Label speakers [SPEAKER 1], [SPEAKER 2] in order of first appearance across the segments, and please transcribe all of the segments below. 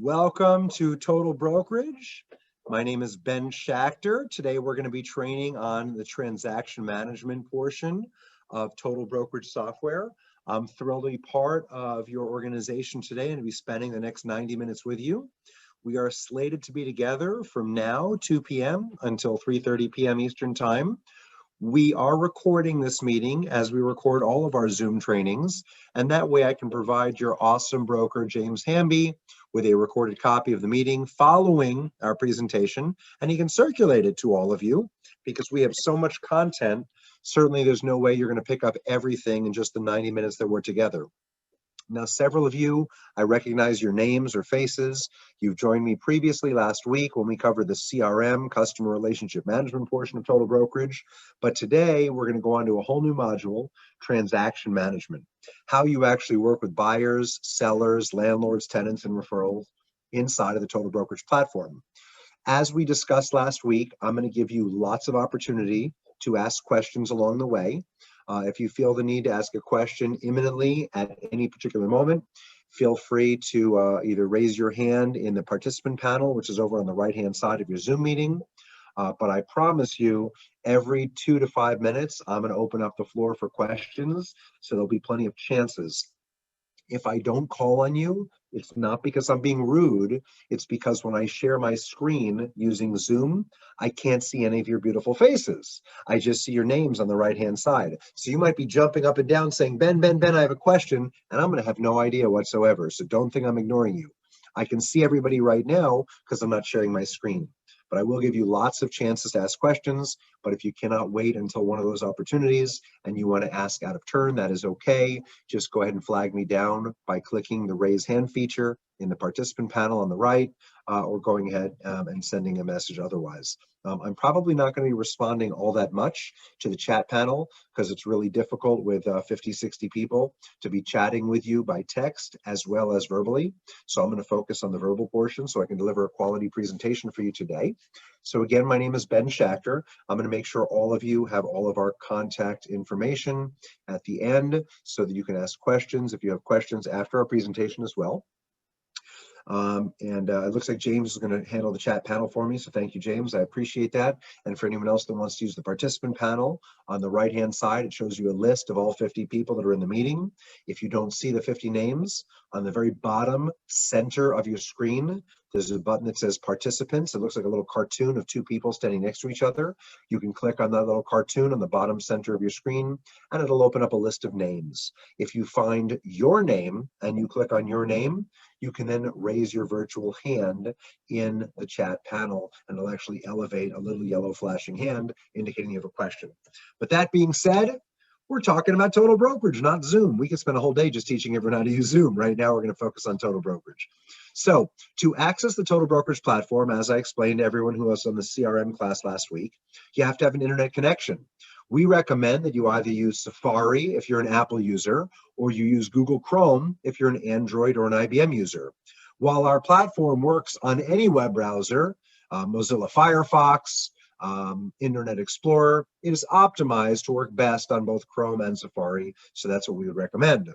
[SPEAKER 1] Welcome to Total Brokerage. My name is Ben Schachter. Today we're going to be training on the transaction management portion of Total Brokerage software. I'm thrilled to be part of your organization today and to be spending the next 90 minutes with you. We are slated to be together from now, 2 p.m. until 3:30 p.m. Eastern Time. We are recording this meeting as we record all of our Zoom trainings, and that way I can provide your awesome broker, James Hamby, with a recorded copy of the meeting following our presentation, and he can circulate it to all of you because we have so much content. Certainly there's no way you're going to pick up everything in just the 90 minutes that we're together. Now, several of you, I recognize your names or faces. You've joined me previously last week when we covered the CRM, customer relationship management portion of Total Brokerage. But today, we're going to go on to a whole new module, transaction management. How you actually work with buyers, sellers, landlords, tenants, and referrals inside of the Total Brokerage platform. As we discussed last week, I'm going to give you lots of opportunity to ask questions along the way. If you feel the need to ask a question imminently at any particular moment, feel free to either raise your hand in the participant panel, which is over on the right-hand side of your Zoom meeting. But I promise you, every 2 to 5 minutes, I'm going to open up the floor for questions, so there'll be plenty of chances. If I don't call on you, it's not because I'm being rude. It's because when I share my screen using Zoom, I can't see any of your beautiful faces. I just see your names on the right-hand side. So you might be jumping up and down saying, Ben, I have a question, and I'm going to have no idea whatsoever. So don't think I'm ignoring you. I can see everybody right now because I'm not sharing my screen. But I will give you lots of chances to ask questions. But if you cannot wait until one of those opportunities and you want to ask out of turn, that is okay. Just go ahead and flag me down by clicking the raise hand feature in the participant panel on the right, or going ahead and sending a message otherwise. I'm probably not going to be responding all that much to the chat panel because it's really difficult with 50, 60 people to be chatting with you by text as well as verbally. So I'm going to focus on the verbal portion so I can deliver a quality presentation for you today. So again, my name is Ben Schachter. I'm going to make sure all of you have all of our contact information at the end so that you can ask questions if you have questions after our presentation as well. It looks like James is going to handle the chat panel for me. So thank you, James. I appreciate that. And for anyone else that wants to use the participant panel, on the right-hand side, it shows you a list of all 50 people that are in the meeting. If you don't see the 50 names, on the very bottom center of your screen, there's a button that says participants. It looks like a little cartoon of 2 people standing next to each other. You can click on that little cartoon on the bottom center of your screen, and it'll open up a list of names. If you find your name and you click on your name, you can then raise your virtual hand in the chat panel, and it'll actually elevate a little yellow flashing hand indicating you have a question. But that being said, we're talking about Total Brokerage, not Zoom. We could spend a whole day just teaching everyone how to use Zoom. Right now, we're going to focus on Total Brokerage. So to access the Total Brokerage platform, as I explained to everyone who was on the CRM class last week, you have to have an internet connection. We recommend that you either use Safari if you're an Apple user, or you use Google Chrome if you're an Android or an IBM user. While our platform works on any web browser, Mozilla Firefox, Internet Explorer, it is optimized to work best on both Chrome and Safari, so that's what we would recommend.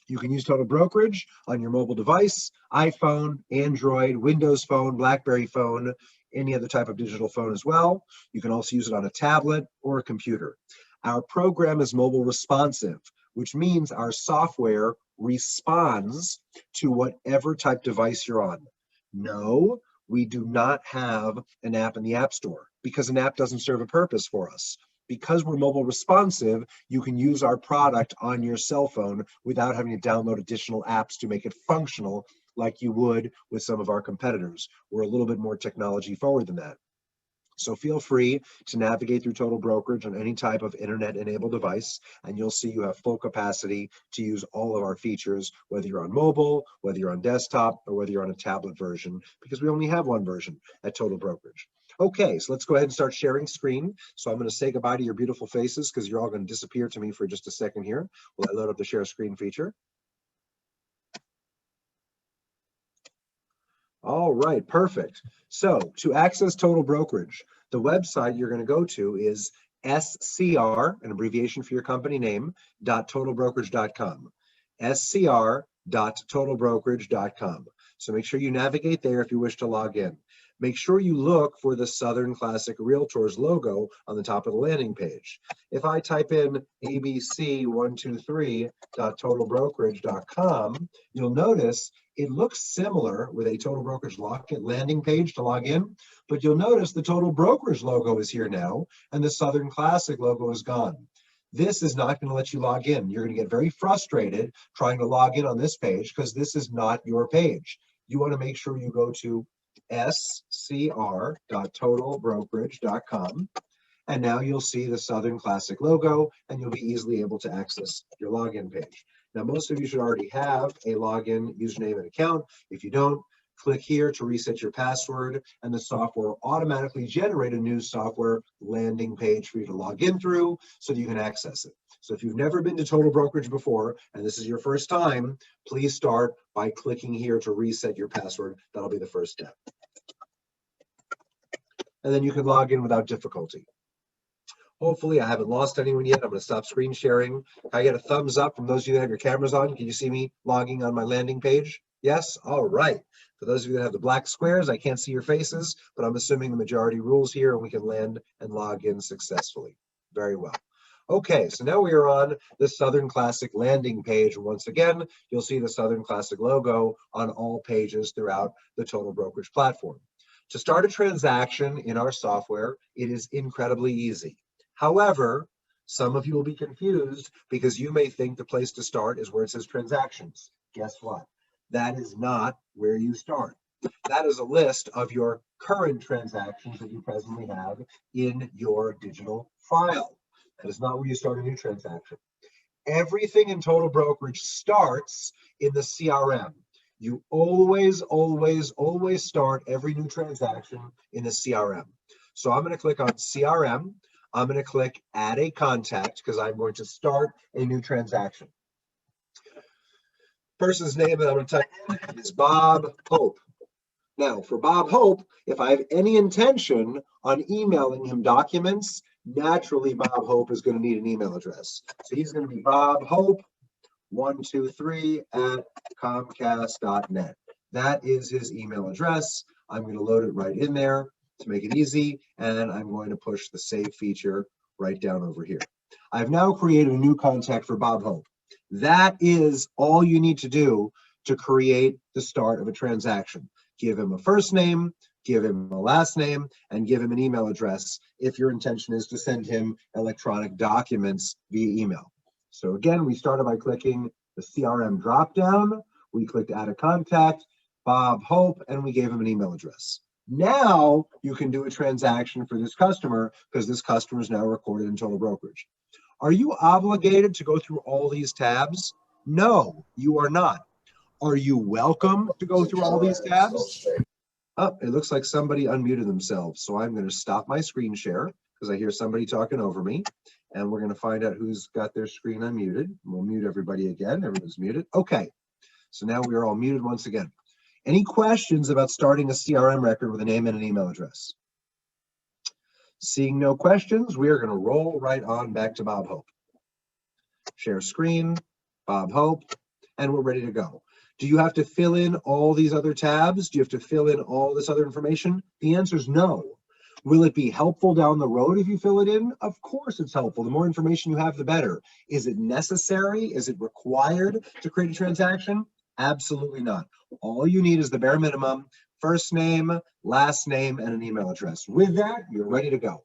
[SPEAKER 1] You can use Total Brokerage on your mobile device, iPhone, Android, Windows Phone, BlackBerry phone, any other type of digital phone as well. You can also use it on a tablet or a computer. Our program is mobile responsive, which means our software responds to whatever type device you're on. No, we do not have an app in the App Store because an app doesn't serve a purpose for us. Because we're mobile responsive, you can use our product on your cell phone without having to download additional apps to make it functional like you would with some of our competitors. We're a little bit more technology forward than that. So feel free to navigate through Total Brokerage on any type of internet-enabled device, and you'll see you have full capacity to use all of our features, whether you're on mobile, whether you're on desktop, or whether you're on a tablet version, because we only have one version at Total Brokerage. Okay, so let's go ahead and start sharing screen. So I'm going to say goodbye to your beautiful faces because you're all going to disappear to me for just a second here. We'll load up the share screen feature. All right, perfect. So to access Total Brokerage, the website you're going to go to is SCR, an abbreviation for your company name, .totalbrokerage.com. SCR.totalbrokerage.com. So make sure you navigate there if you wish to log in. Make sure you look for the Southern Classic Realtors logo on the top of the landing page. If I type in abc123.totalbrokerage.com, you'll notice it looks similar with a Total Brokerage landing page to log in, but you'll notice the Total Brokerage logo is here now and the Southern Classic logo is gone. This is not going to let you log in. You're going to get very frustrated trying to log in on this page because this is not your page. You want to make sure you go to scr.totalbrokerage.com, and now you'll see the Southern Classic logo and you'll be easily able to access your login page. Now, most of you should already have a login username and account. If you don't, click here to reset your password and the software will automatically generate a new software landing page for you to log in through so that you can access it. So if you've never been to Total Brokerage before and this is your first time, please start by clicking here to reset your password. That'll be the first step. And then you can log in without difficulty. Hopefully I haven't lost anyone yet. I'm going to stop screen sharing. Can I get a thumbs up from those of you that have your cameras on? Can you see me logging on my landing page? Yes? All right. For those of you that have the black squares, I can't see your faces, but I'm assuming the majority rules here and we can land and log in successfully. Very well. Okay, so now we are on the Southern Classic landing page. Once again, you'll see the Southern Classic logo on all pages throughout the Total Brokerage platform. To start a transaction in our software, it is incredibly easy. However, some of you will be confused because you may think the place to start is where it says transactions. Guess what? That is not where you start. That is a list of your current transactions that you presently have in your digital file. That is not where you start a new transaction. Everything in Total Brokerage starts in the CRM. You always, always, always start every new transaction in the CRM. So I'm going to click on CRM. I'm going to click Add a Contact because I'm going to start a new transaction. Person's name that I'm going to type in is Bob Hope. Now, for Bob Hope, if I have any intention on emailing him documents, naturally Bob Hope is going to need an email address. So he's going to be Bob Hope 123@comcast.net. That is his email address. I'm going to load it right in there to make it easy, and I'm going to push the save feature right down over here. I've now created a new contact for Bob Hope. That is all you need to do to create the start of a transaction. Give him a first name, give him a last name, and give him an email address if your intention is to send him electronic documents via email. So again, we started by clicking the CRM dropdown. We clicked Add a Contact, Bob Hope, and we gave him an email address. Now you can do a transaction for this customer because this customer is now recorded in Total Brokerage. Are you obligated to go through all these tabs? No, you are not. Are you welcome to go through all these tabs? Oh, it looks like somebody unmuted themselves. So I'm going to stop my screen share because I hear somebody talking over me. And we're going to find out who's got their screen unmuted. We'll mute everybody again. Everyone's muted. Okay. So now we are all muted once again. Any questions about starting a CRM record with a name and an email address? Seeing no questions, we are going to roll right on back to Bob Hope. Share screen, Bob Hope, and we're ready to go. Do you have to fill in all these other tabs? Do you have to fill in all this other information? The answer is no. Will it be helpful down the road if you fill it in? Of course it's helpful. The more information you have, the better. Is it necessary? Is it required to create a transaction? Absolutely not. All you need is the bare minimum, first name, last name, and an email address. With that, you're ready to go.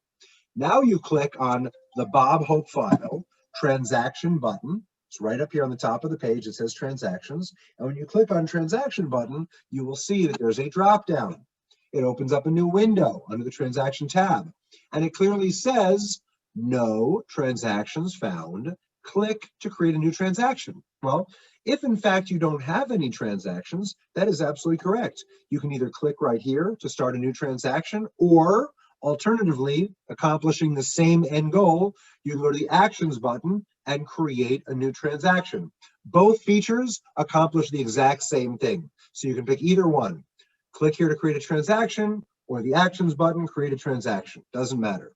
[SPEAKER 1] Now you click on the Bob Hope file transaction button. It's right up here on the top of the page. It says transactions. And when you click on transaction button, you will see that there's a drop down. It opens up a new window under the transaction tab. And it clearly says, no transactions found. Click to create a new transaction. Well, if in fact you don't have any transactions, that is absolutely correct. You can either click right here to start a new transaction, or alternatively, accomplishing the same end goal, you can go to the actions button and create a new transaction. Both features accomplish the exact same thing. So you can pick either one. Click here to create a transaction, or the actions button, create a transaction. Doesn't matter.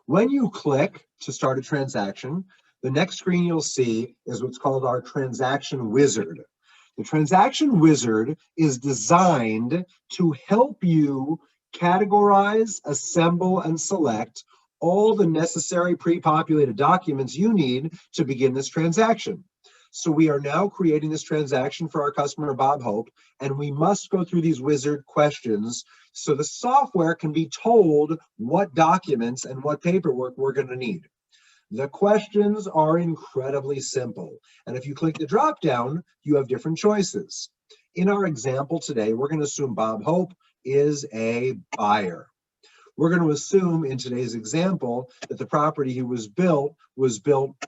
[SPEAKER 1] When you click to start a transaction, the next screen you'll see is what's called our transaction wizard. The transaction wizard is designed to help you categorize, assemble, and select all the necessary pre-populated documents you need to begin this transaction. So we are now creating this transaction for our customer, Bob Hope, and we must go through these wizard questions so the software can be told what documents and what paperwork we're going to need. The questions are incredibly simple, and if you click the drop down, you have different choices. In our example today, we're going to assume Bob Hope is a buyer. We're going to assume in today's example that the property was built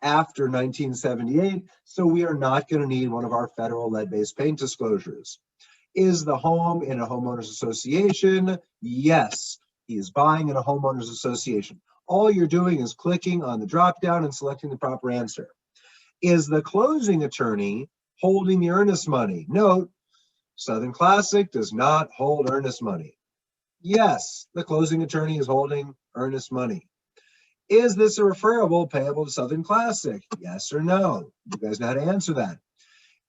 [SPEAKER 1] after 1978, so we are not going to need one of our federal lead-based paint disclosures. Is the home in a homeowners association? Yes, he is buying in a homeowners association. All you're doing is clicking on the drop down and selecting the proper answer. Is the closing attorney holding the earnest money? Note, Southern Classic does not hold earnest money. Yes, the closing attorney is holding earnest money. Is this a referable payable to Southern Classic? Yes or no? You guys know how to answer that.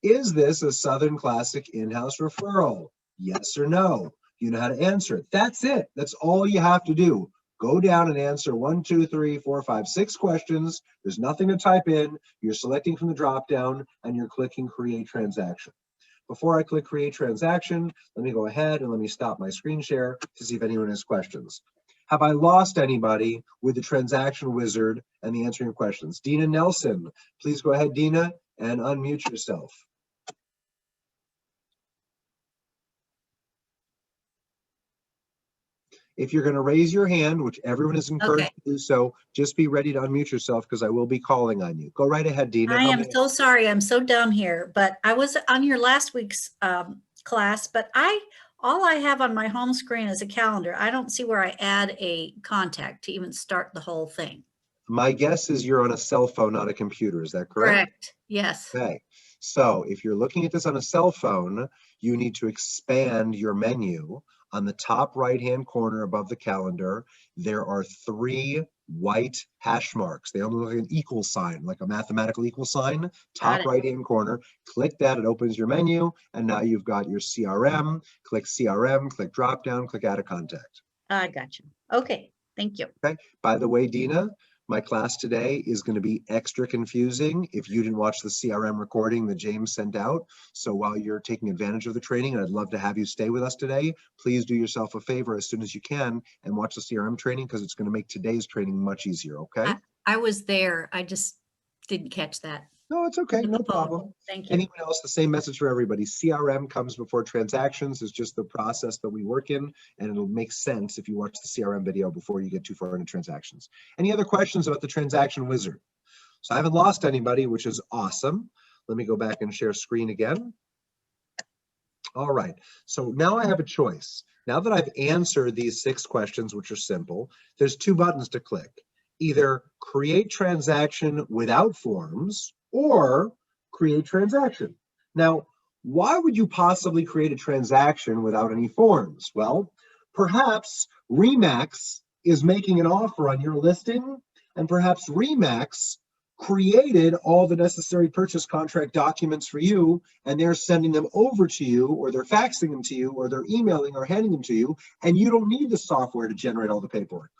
[SPEAKER 1] Is this a Southern Classic in-house referral? Yes or no? You know how to answer it. That's it. That's all you have to do. Go down and answer 1, 2, 3, 4, 5, 6 questions. There's nothing to type in. You're selecting from the drop down and you're clicking create transaction. Before I click create transaction, let me go ahead and let me stop my screen share to see if anyone has questions. Have I lost anybody with the transaction wizard and the answering questions? Dina Nelson, please go ahead, Dina, and unmute yourself. If you're going to raise your hand, which everyone is encouraged to do so, just be ready to unmute yourself because I will be calling on you. Go right ahead, Dina.
[SPEAKER 2] I am so sorry. I'm so dumb here, but I was on your last week's class, but all I have on my home screen is a calendar. I don't see where I add a contact to even start the whole thing.
[SPEAKER 1] My guess is you're on a cell phone, not a computer. Is that correct?
[SPEAKER 2] Correct. Yes.
[SPEAKER 1] Okay. So if you're looking at this on a cell phone, you need to expand your menu. On the top right-hand corner above the calendar, there are 3 white hash marks. They only look like an equal sign, like a mathematical equal sign. Top right-hand corner, click that, it opens your menu, and now you've got your CRM. Click CRM, click drop-down, click add a contact.
[SPEAKER 2] I got you. Okay, thank you.
[SPEAKER 1] Okay. By the way, Dina, my class today is going to be extra confusing if you didn't watch the CRM recording that James sent out. So while you're taking advantage of the training, and I'd love to have you stay with us today, please do yourself a favor as soon as you can and watch the CRM training because it's going to make today's training much easier, okay?
[SPEAKER 2] I was there. I just didn't catch that.
[SPEAKER 1] No, it's okay. No problem.
[SPEAKER 2] Thank you.
[SPEAKER 1] Anyone else, the same message for everybody. CRM comes before transactions. It's just the process that we work in, and it'll make sense if you watch the CRM video before you get too far into transactions. Any other questions about the transaction wizard? So I haven't lost anybody, which is awesome. Let me go back and share screen again. All right. So now I have a choice. Now that I've answered these 6 questions, which are simple, there's 2 buttons to click. Either create transaction without forms or create transaction. Now, why would you possibly create a transaction without any forms? Well, perhaps RE/MAX is making an offer on your listing, and perhaps RE/MAX created all the necessary purchase contract documents for you, and they're sending them over to you, or they're faxing them to you, or they're emailing or handing them to you, and you don't need the software to generate all the paperwork.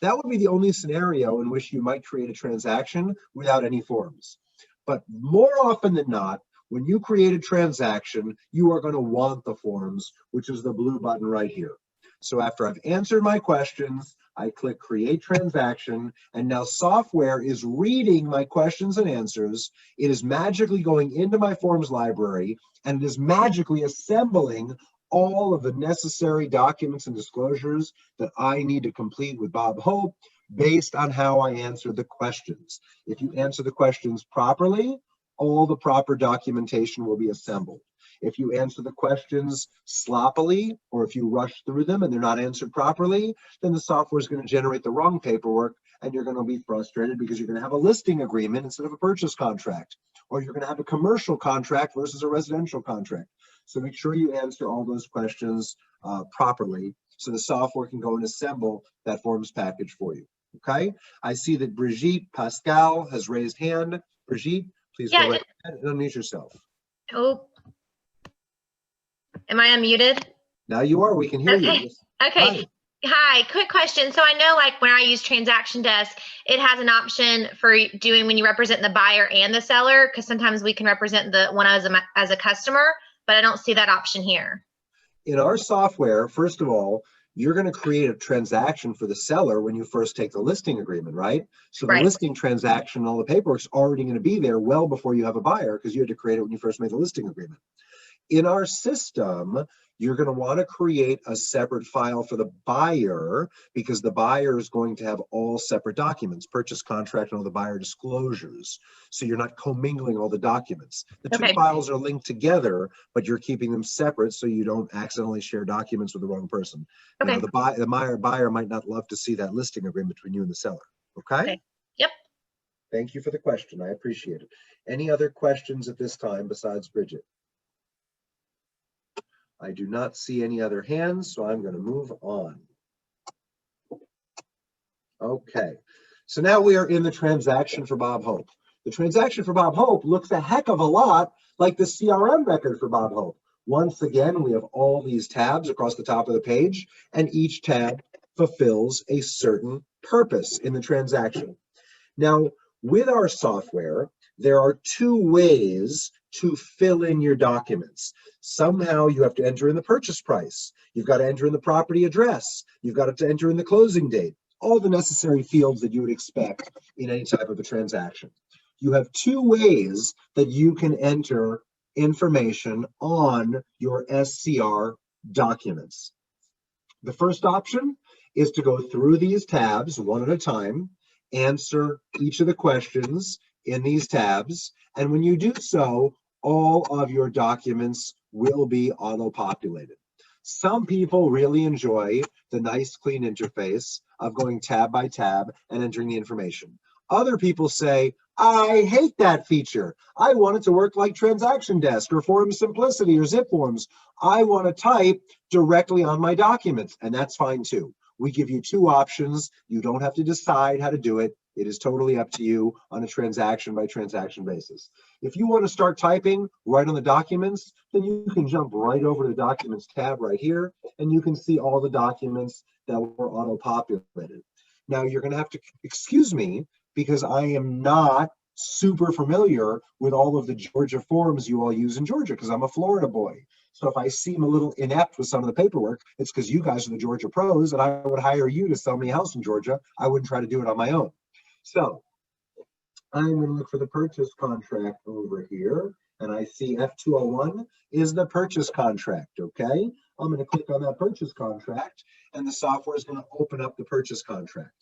[SPEAKER 1] That would be the only scenario in which you might create a transaction without any forms. But more often than not, when you create a transaction, you are going to want the forms, which is the blue button right here. So after I've answered my questions, I click create transaction, and now software is reading my questions and answers. It is magically going into my forms library, and it is magically assembling all of the necessary documents and disclosures that I need to complete with Bob Hope based on how I answered the questions. If you answer the questions properly, all the proper documentation will be assembled. If you answer the questions sloppily, or if you rush through them and they're not answered properly, then the software is going to generate the wrong paperwork, and you're going to be frustrated because you're going to have a listing agreement instead of a purchase contract, or you're going to have a commercial contract versus a residential contract. So make sure you answer all those questions properly so the software can go and assemble that forms package for you. Okay, I see that Brigitte Pascal has raised hand. Brigitte, please go right ahead and unmute yourself.
[SPEAKER 2] Oh,
[SPEAKER 3] Am I unmuted?
[SPEAKER 1] Now you are. We can hear
[SPEAKER 3] Okay.
[SPEAKER 1] you.
[SPEAKER 3] Okay. Hi. Quick question. So I know, like, when I use Transaction Desk, it has an option for doing when you represent the buyer and the seller, because sometimes we can represent the one as a customer, but I don't see that option here.
[SPEAKER 1] In our software, first of all, you're going to create a transaction for the seller when you first take the listing agreement, right? So the
[SPEAKER 3] Right.
[SPEAKER 1] listing transaction, all the paperwork's already going to be there well before you have a buyer, because you had to create it when you first made the listing agreement. In our system, you're going to want to create a separate file for the buyer, because the buyer is going to have all separate documents, purchase contract and all the buyer disclosures. So you're not commingling all the documents. The two
[SPEAKER 3] Okay.
[SPEAKER 1] files are linked together, but you're keeping them separate so you don't accidentally share documents with the wrong person.
[SPEAKER 3] Okay.
[SPEAKER 1] Now, the buyer might not love to see that listing agreement between you and the seller. Okay?
[SPEAKER 3] Okay. Yep.
[SPEAKER 1] Thank you for the question. I appreciate it. Any other questions at this time besides Bridget? I do not see any other hands, so I'm going to move on. Okay, so now we are in the transaction for Bob Hope. The transaction for Bob Hope looks a heck of a lot like the CRM record for Bob Hope. Once again, we have all these tabs across the top of the page, and each tab fulfills a certain purpose in the transaction. Now, with our software, there are two ways to fill in your documents. Somehow you have to enter in the purchase price. You've got to enter in the property address. You've got to enter in the closing date, all the necessary fields that you would expect in any type of a transaction. You have two ways that you can enter information on your SCR documents. The first option is to go through these tabs one at a time, answer each of the questions in these tabs, and when you do so, all of your documents will be auto-populated. Some people really enjoy the nice, clean interface of going tab by tab and entering the information. Other people say, I hate that feature. I want it to work like Transaction Desk or Form Simplicity or Zip Forms. I want to type directly on my documents, and that's fine too. We give you two options. You don't have to decide how to do it. It is totally up to you on a transaction by transaction basis. If you want to start typing right on the documents, then you can jump right over to the Documents tab right here, and you can see all the documents that were auto-populated. Now, you're going to have to excuse me because I am not super familiar with all of the Georgia forms you all use in Georgia, because I'm a Florida boy. So if I seem a little inept with some of the paperwork, it's because you guys are the Georgia pros, and I would hire you to sell me a house in Georgia. I wouldn't try to do it on my own. So I'm going to look for the purchase contract over here, and I see F201 is the purchase contract, okay? I'm going to click on that purchase contract, and the software is going to open up the purchase contract.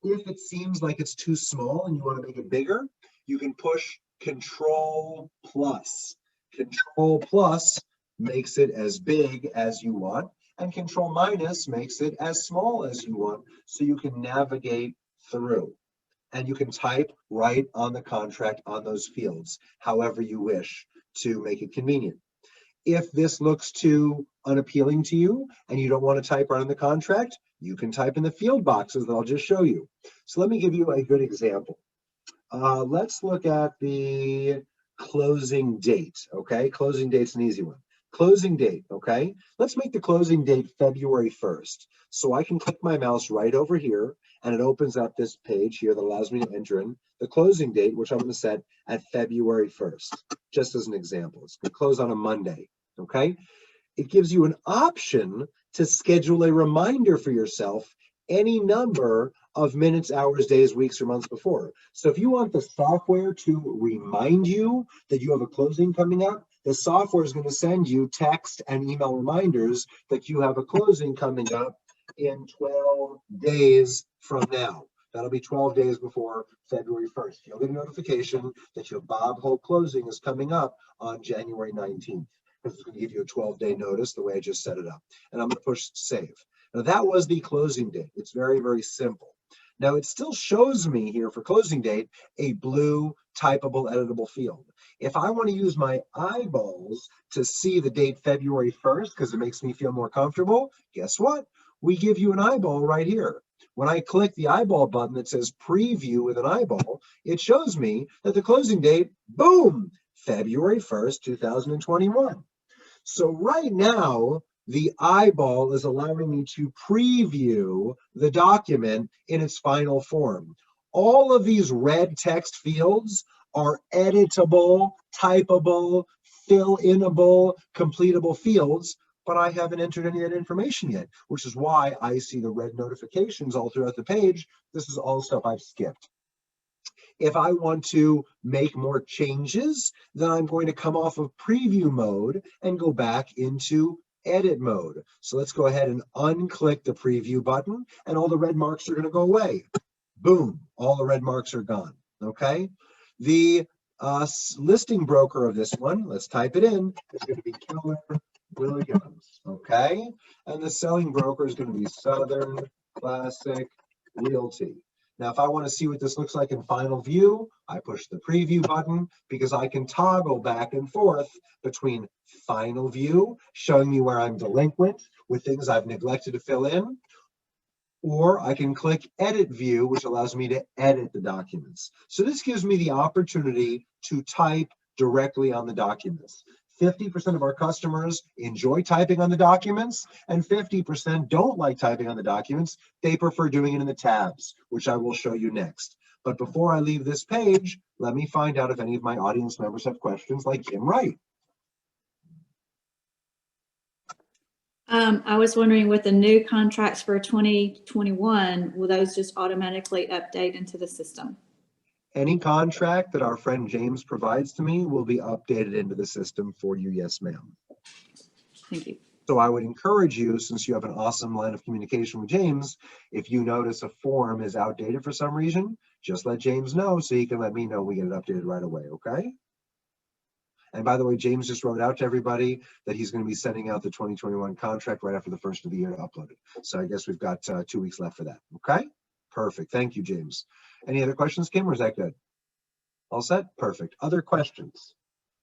[SPEAKER 1] If it seems like it's too small and you want to make it bigger, you can push Control Plus. Control Plus makes it as big as you want, and Control Minus makes it as small as you want, so you can navigate through. And you can type right on the contract on those fields, however you wish to make it convenient. If this looks too unappealing to you and you don't want to type right on the contract, you can type in the field boxes that I'll just show you. So let me give you a good example. Let's look at the closing date, okay? Closing date's an easy one. Closing date, okay? Let's make the closing date February 1st. So I can click my mouse right over here, and it opens up this page here that allows me to enter in the closing date, which I'm going to set at February 1st, just as an example. It's going to close on a Monday, okay? It gives you an option to schedule a reminder for yourself any number of minutes, hours, days, weeks, or months before. So if you want the software to remind you that you have a closing coming up, the software is going to send you text and email reminders that you have a closing coming up in 12 days from now. That'll be 12 days before February 1st. You'll get a notification that your Bob Hope closing is coming up on January 19th. It's going to give you a 12-day notice the way I just set it up. And I'm going to push save. Now that was the closing date. It's very, very simple. Now it still shows me here for closing date a blue typable editable field. If I want to use my eyeballs to see the date February 1st because it makes me feel more comfortable, guess what? We give you an eyeball right here. When I click the eyeball button that says preview with an eyeball, it shows me that the closing date, boom, February 1st, 2021. So right now, the eyeball is allowing me to preview the document in its final form. All of these red text fields are editable, typable, fill-inable, completable fields, but I haven't entered any of that information yet, which is why I see the red notifications all throughout the page. This is all stuff I've skipped. If I want to make more changes, then I'm going to come off of preview mode and go back into edit mode. So let's go ahead and unclick the preview button, and all the red marks are going to go away. Boom, all the red marks are gone. Okay. The listing broker of this one, let's type it in, is going to be Keller Williams. Okay. And the selling broker is going to be Southern Classic Realty. Now, if I want to see what this looks like in final view, I push the preview button because I can toggle back and forth between final view, showing me where I'm delinquent with things I've neglected to fill in, or I can click edit view, which allows me to edit the documents. So this gives me the opportunity to type directly on the documents. 50% of our customers enjoy typing on the documents, and 50% don't like typing on the documents. They prefer doing it in the tabs, which I will show you next. But before I leave this page, let me find out if any of my audience members have questions like Jim Wright.
[SPEAKER 4] I was wondering, with the new contracts for 2021, will those just automatically update into the system?
[SPEAKER 1] Any contract that our friend James provides to me will be updated into the system for you, yes, ma'am.
[SPEAKER 4] Thank you.
[SPEAKER 1] So I would encourage you, since you have an awesome line of communication with James, if you notice a form is outdated for some reason, just let James know so he can let me know we get it updated right away, okay? And by the way, James just wrote out to everybody that he's going to be sending out the 2021 contract right after the first of the year to upload it. So I guess we've got 2 weeks left for that, okay? Perfect, thank you, James. Any other questions, Kim, or is that good? All set? Perfect. Other questions?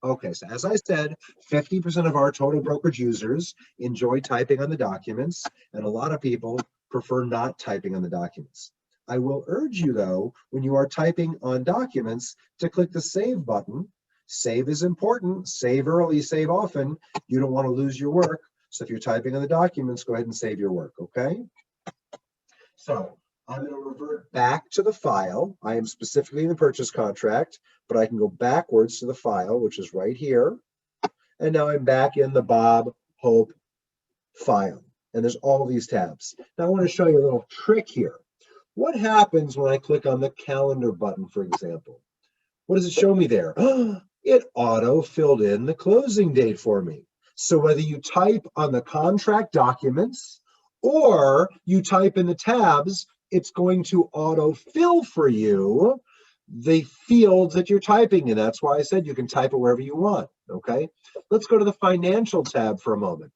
[SPEAKER 1] Okay, so as I said, 50% of our total brokerage users enjoy typing on the documents, and a lot of people prefer not typing on the documents. I will urge you, though, when you are typing on documents, to click the Save button. Save is important. Save early, save often. You don't want to lose your work. So if you're typing on the documents, go ahead and save your work, okay? So I'm going to revert back to the file. I am specifically in the purchase contract, but I can go backwards to the file, which is right here. And now I'm back in the Bob Hope file. And there's all these tabs. Now I want to show you a little trick here. What happens when I click on the calendar button, for example? What does it show me there? It auto-filled in the closing date for me. So whether you type on the contract documents or you type in the tabs, it's going to auto-fill for you the fields that you're typing in. That's why I said you can type it wherever you want, okay? Let's go to the financial tab for a moment.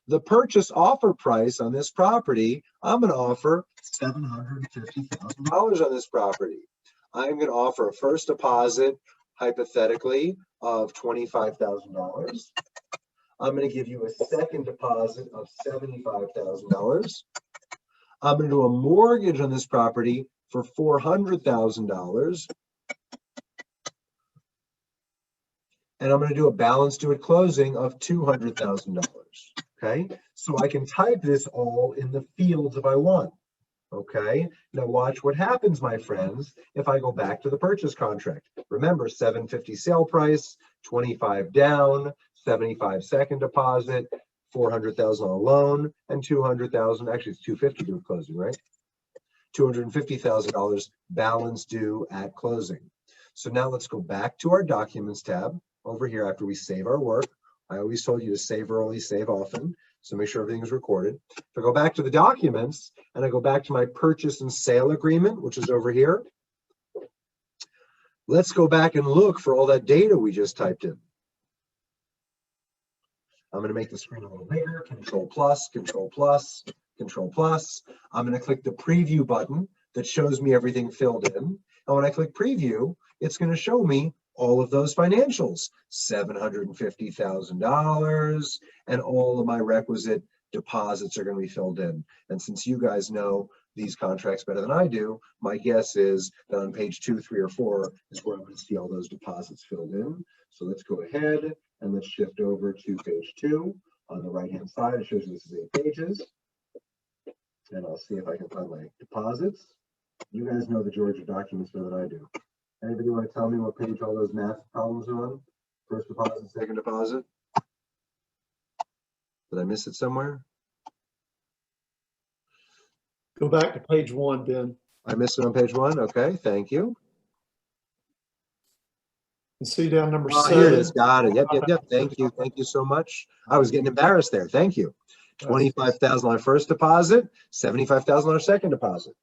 [SPEAKER 1] The purchase offer price on this property, I'm going to offer $750,000 on this property. I'm going to offer a first deposit, hypothetically, of $25,000. I'm going to give you a second deposit of $75,000. I'm going to do a mortgage on this property for $400,000. And I'm going to do a balance due at closing of $200,000. Okay, so I can type this all in the fields if I want. Okay, now watch what happens, my friends, if I go back to the purchase contract. Remember, $750 sale price, 25 down, 75 second deposit, 400,000 on a loan, and 200,000. Actually, it's 250 due at closing, right? $250,000 balance due at closing. So now let's go back to our Documents tab over here after we save our work. I always told you to save early, save often. So make sure everything is recorded. If I go back to the documents and I go back to my purchase and sale agreement, which is over here, let's go back and look for all that data we just typed in. I'm going to make the screen a little bigger, Control plus, Control plus, Control plus. I'm going to click the preview button that shows me everything filled in. And when I click preview, it's going to show me all of those financials, $750,000, and all of my requisite deposits are going to be filled in. And since you guys know these contracts better than I do, my guess is that on page 2, 3, or 4 is where I'm going to see all those deposits filled in. So let's go ahead And let's shift over to page 2. On the right-hand side, it shows you this is 8 pages. And I'll see if I can find my deposits. You guys know the Georgia documents better than I do. Anybody want to tell me what page all those math columns are on? First deposit, second deposit? Did I miss it somewhere?
[SPEAKER 5] Go back to page 1, Ben.
[SPEAKER 1] I missed it on page 1. Okay, thank you.
[SPEAKER 5] And see down number
[SPEAKER 1] Oh,
[SPEAKER 5] 7.
[SPEAKER 1] here it is. Got it. Yep. Thank you. Thank you so much. I was getting embarrassed there. Thank you. $25,000 first deposit, $75,000 second deposit.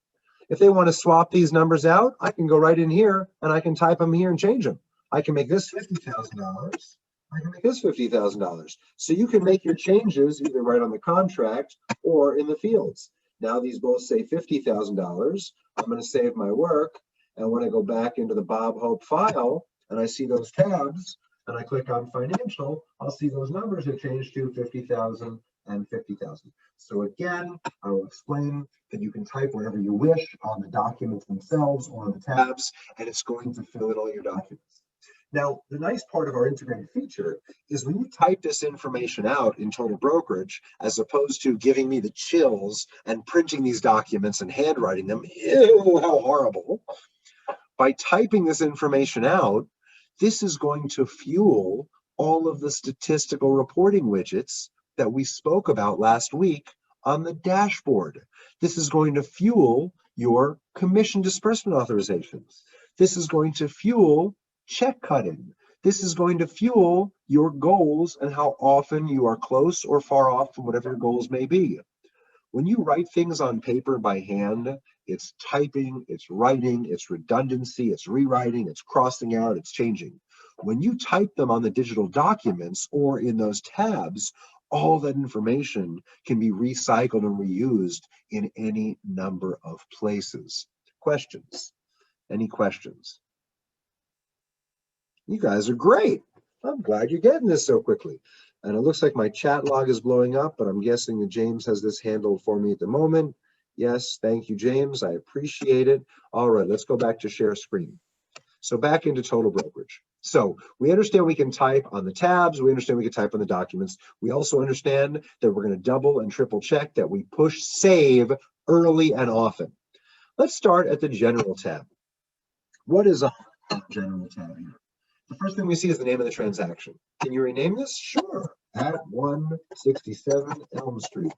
[SPEAKER 1] If they want to swap these numbers out, I can go right in here and I can type them here and change them. I can make this $50,000. I can make this $50,000. So you can make your changes either right on the contract or in the fields. Now these both say $50,000. I'm going to save my work. And when I go back into the Bob Hope file and I see those tabs and I click on financial, I'll see those numbers have changed to 50,000 and 50,000. So again, I will explain that you can type whatever you wish on the documents themselves or on the tabs, and it's going to fill in all your documents. Now, the nice part of our integrated feature is when you type this information out in Total Brokerage, as opposed to giving me the chills and printing these documents and handwriting them, ew, how horrible. By typing this information out, this is going to fuel all of the statistical reporting widgets that we spoke about last week on the dashboard. This is going to fuel your commission disbursement authorizations. This is going to fuel check cutting. This is going to fuel your goals and how often you are close or far off from whatever your goals may be. When you write things on paper by hand, it's typing, it's writing, it's redundancy, it's rewriting, it's crossing out, it's changing. When you type them on the digital documents or in those tabs, all that information can be recycled and reused in any number of places. Questions? Any questions? You guys are great. I'm glad you're getting this so quickly. And it looks like my chat log is blowing up, but I'm guessing that James has this handled for me at the moment. Yes, thank you, James. I appreciate it. All right, let's go back to share screen. So back into Total Brokerage. So we understand we can type on the tabs. We understand we can type on the documents. We also understand that we're going to double and triple check that we push save early and often. Let's start at the General tab. What is a General tab here? The first thing we see is the name of the transaction. Can you rename this? Sure. At 167 Elm Street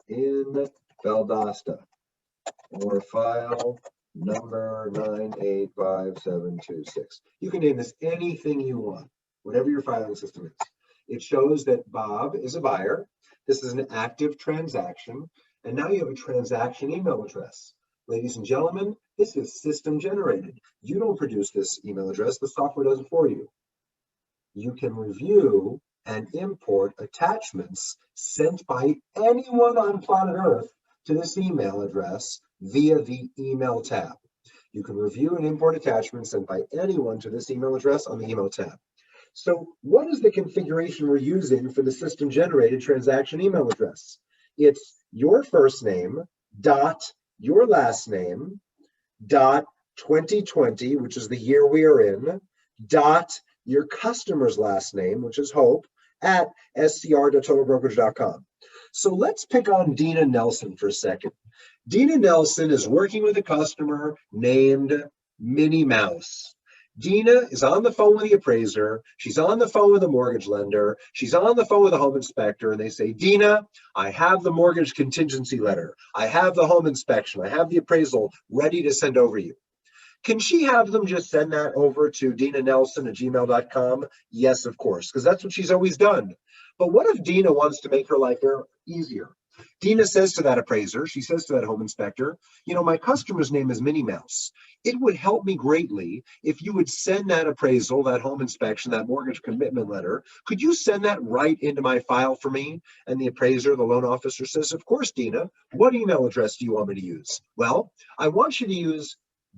[SPEAKER 1] in Valdosta, or file number 9855726. You can name this anything you want, whatever your filing system is. It shows that Bob is a buyer. This is an active transaction. And now you have a transaction email address. Ladies and gentlemen, this is system generated. You don't produce this email address, the software does it for you. You can review and import attachments sent by anyone on planet Earth to this email address via the email tab. You can review and import attachments sent by anyone to this email address on the email tab. So what is the configuration we're using for the system generated transaction email address? It's your first name dot your last name dot 2020, which is the year we are in, dot your customer's last name, which is Hope, at scr.totalbrokerage.com. So let's pick on Dina Nelson for a second. Dina Nelson is working with a customer named Minnie Mouse. Dina is on the phone with the appraiser. She's on the phone with the mortgage lender. She's on the phone with the home inspector, and they say, Dina, I have the mortgage contingency letter. I have the home inspection. I have the appraisal ready to send over you. Can she have them just send that over to dinanelson@gmail.com? Yes, of course, because that's what she's always done. But what if Dina wants to make her life easier? Dina says to that appraiser, she says to that home inspector, you know, my customer's name is Minnie Mouse. It would help me greatly if you would send that appraisal, that home inspection, that mortgage commitment letter. Could you send that right into my file for me? And the appraiser, the loan officer says, of course, Dina. What email address do you want me to use? Well, I want you to use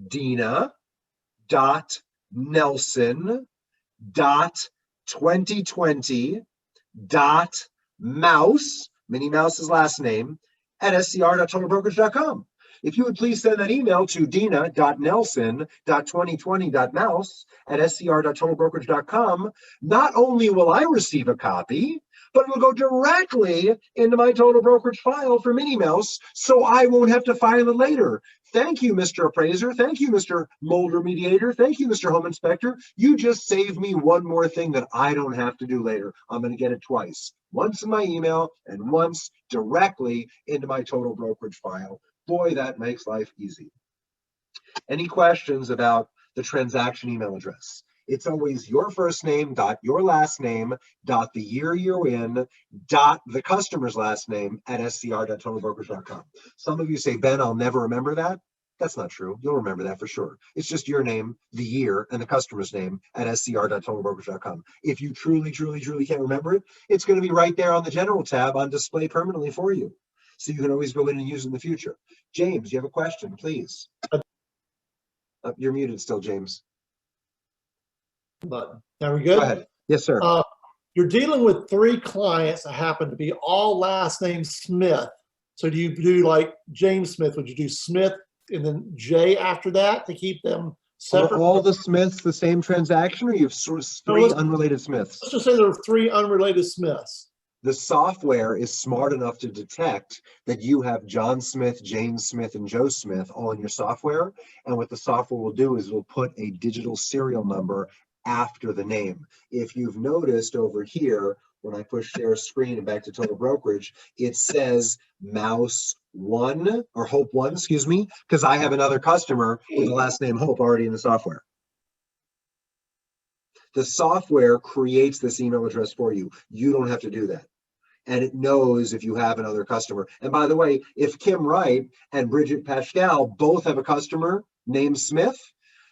[SPEAKER 1] Dina.Nelson.2020.mouse, Minnie Mouse's last name, at scr.totalbrokerage.com. If you would please send that email to dina.nelson.2020.mouse@scr.totalbrokerage.com, not only will I receive a copy, but it will go directly into my Total Brokerage file for Minnie Mouse, so I won't have to file it later. Thank you, Mr. Appraiser. Thank you, Mr. Molder Mediator. Thank you, Mr. Home Inspector. You just saved me one more thing that I don't have to do later. I'm going to get it twice. Once in my email and once directly into my Total Brokerage file. Boy, that makes life easy. Any questions about the transaction email address? It's always your first name dot your last name dot the year you're in dot the customer's last name at scr.totalbrokerage.com. Some of you say, Ben, I'll never remember that. That's not true. You'll remember that for sure. It's just your name, the year, and the customer's name at scr.totalbrokerage.com. If you truly can't remember it, it's going to be right there on the general tab on display permanently for you. So you can always go in and use it in the future. James, you have a question, please. You're muted still, James.
[SPEAKER 5] Button. Now we good?
[SPEAKER 1] Go ahead. Yes, sir.
[SPEAKER 5] You're dealing with 3 clients that happen to be all last name Smith. So do you do like James Smith? Would you do Smith and then J after that to keep them separate?
[SPEAKER 1] Are all the Smiths the same transaction, or you have sort of 3 unrelated Smiths?
[SPEAKER 5] Let's just say there are 3 unrelated Smiths.
[SPEAKER 1] The software is smart enough to detect that you have John Smith, James Smith, and Joe Smith all in your software. And what the software will do is it'll put a digital serial number after the name. If you've noticed over here, when I push share screen and back to Total Brokerage, it says Mouse 1 or Hope 1, excuse me, because I have another customer with the last name Hope already in the software. The software creates this email address for you. You don't have to do that. And it knows if you have another customer. And by the way, if Kim Wright and Bridget Pascal both have a customer named Smith,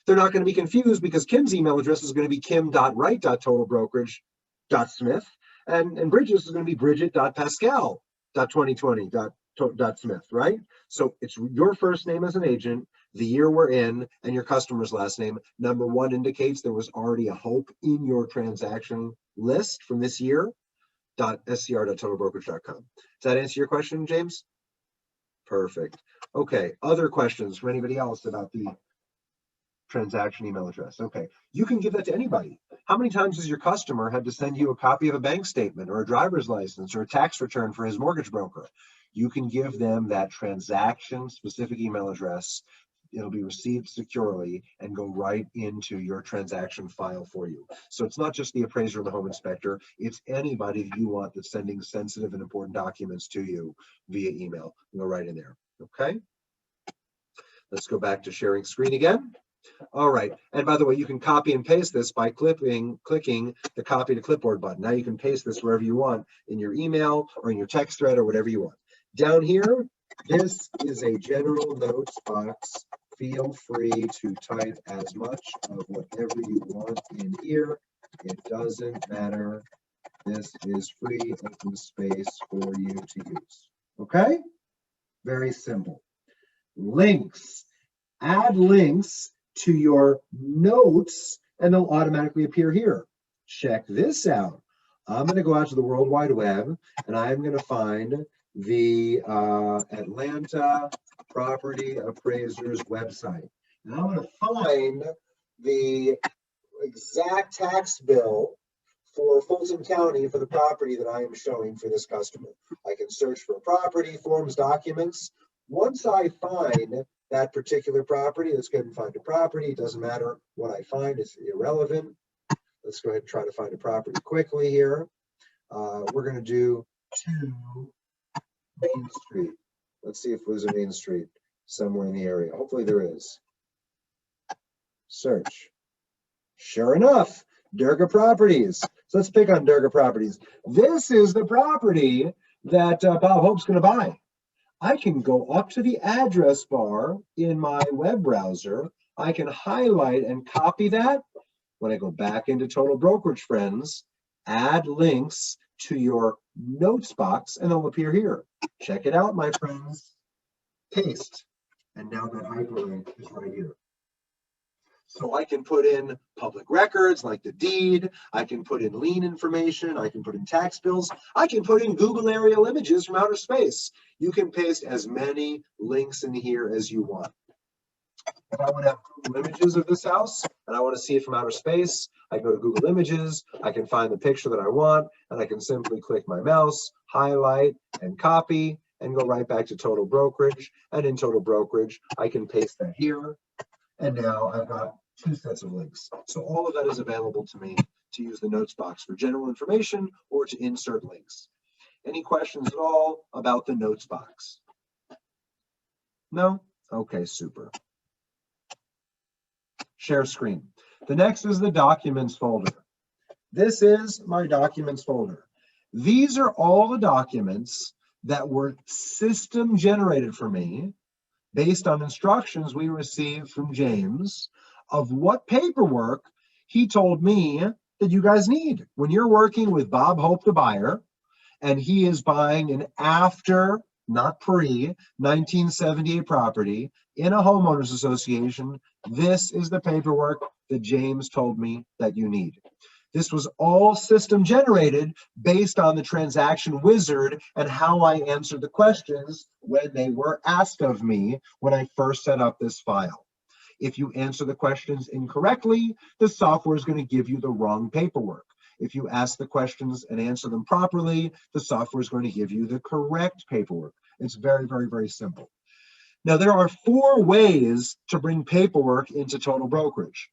[SPEAKER 1] they're not going to be confused because Kim's email address is going to be kim.wright.totalbrokerage.smith and Bridget's is going to be bridget.pascal.2020.smith, right? So it's your first name as an agent, the year we're in, and your customer's last name. Number 1 indicates there was already a Hope in your transaction list from this year. .scr.totalbrokerage.com. Does that answer your question, James? Perfect. Okay, other questions from anybody else about the transaction email address? Okay, you can give that to anybody. How many times has your customer had to send you a copy of a bank statement or a driver's license or a tax return for his mortgage broker? You can give them that transaction specific email address. It'll be received securely and go right into your transaction file for you. So it's not just the appraiser or the home inspector, it's anybody that you want that's sending sensitive and important documents to you via email. Go right in there, okay? Let's go back to sharing screen again. All right, and by the way, you can copy and paste this by clicking the copy to clipboard button. Now you can paste this wherever you want, in your email or in your text thread or whatever you want. Down here, this is a general notes box. Feel free to type as much of whatever you want in here. It doesn't matter. This is free open space for you to use. Okay? Very simple. Links. Add links to your notes and they'll automatically appear here. Check this out. I'm going to go out to the World Wide Web and I'm going to find the Atlanta Property Appraisers website. And I'm going to find the exact tax bill for Fulton County for the property that I am showing for this customer. I can search for property, forms, documents. Once I find that particular property, let's go ahead and find a property. It doesn't matter what I find, it's irrelevant. Let's go ahead and try to find a property quickly here. We're going to do 2 Main Street. Let's see if there's a Main Street somewhere in the area. Hopefully there is. Search. Sure enough, Durga Properties. So let's pick on Durga Properties. This is the property that Bob Hope's going to buy. I can go up to the address bar in my web browser. I can highlight and copy that. When I go back into Total Brokerage Friends, add links to your notes box and they'll appear here. Check it out, my friends. Paste. And now that hyperlink is right here. So I can put in public records like the deed, I can put in lien information, I can put in tax bills, I can put in Google aerial images from outer space. You can paste as many links in here as you want. If I want to have Google images of this house and I want to see it from outer space, I go to Google Images, I can find the picture that I want, and I can simply click my mouse, highlight, and copy, and go right back to Total Brokerage. And in Total Brokerage, I can paste that here. And now I've got 2 sets of links. So all of that is available to me to use the notes box for general information or to insert links. Any questions at all about the notes box? No? Okay, super. Share screen. The next is the documents folder. This is my documents folder. These are all the documents that were system generated for me based on instructions we received from James of what paperwork he told me that you guys need. When you're working with Bob Hope, the buyer, and he is buying an after, not pre, 1978 property in a homeowners association, this is the paperwork that James told me that you need. This was all system generated based on the transaction wizard and how I answered the questions when they were asked of me when I first set up this file. If you answer the questions incorrectly, the software is going to give you the wrong paperwork. If you ask the questions and answer them properly, the software is going to give you the correct paperwork. It's very, very, very simple. Now, there are 4 ways to bring paperwork into Total Brokerage.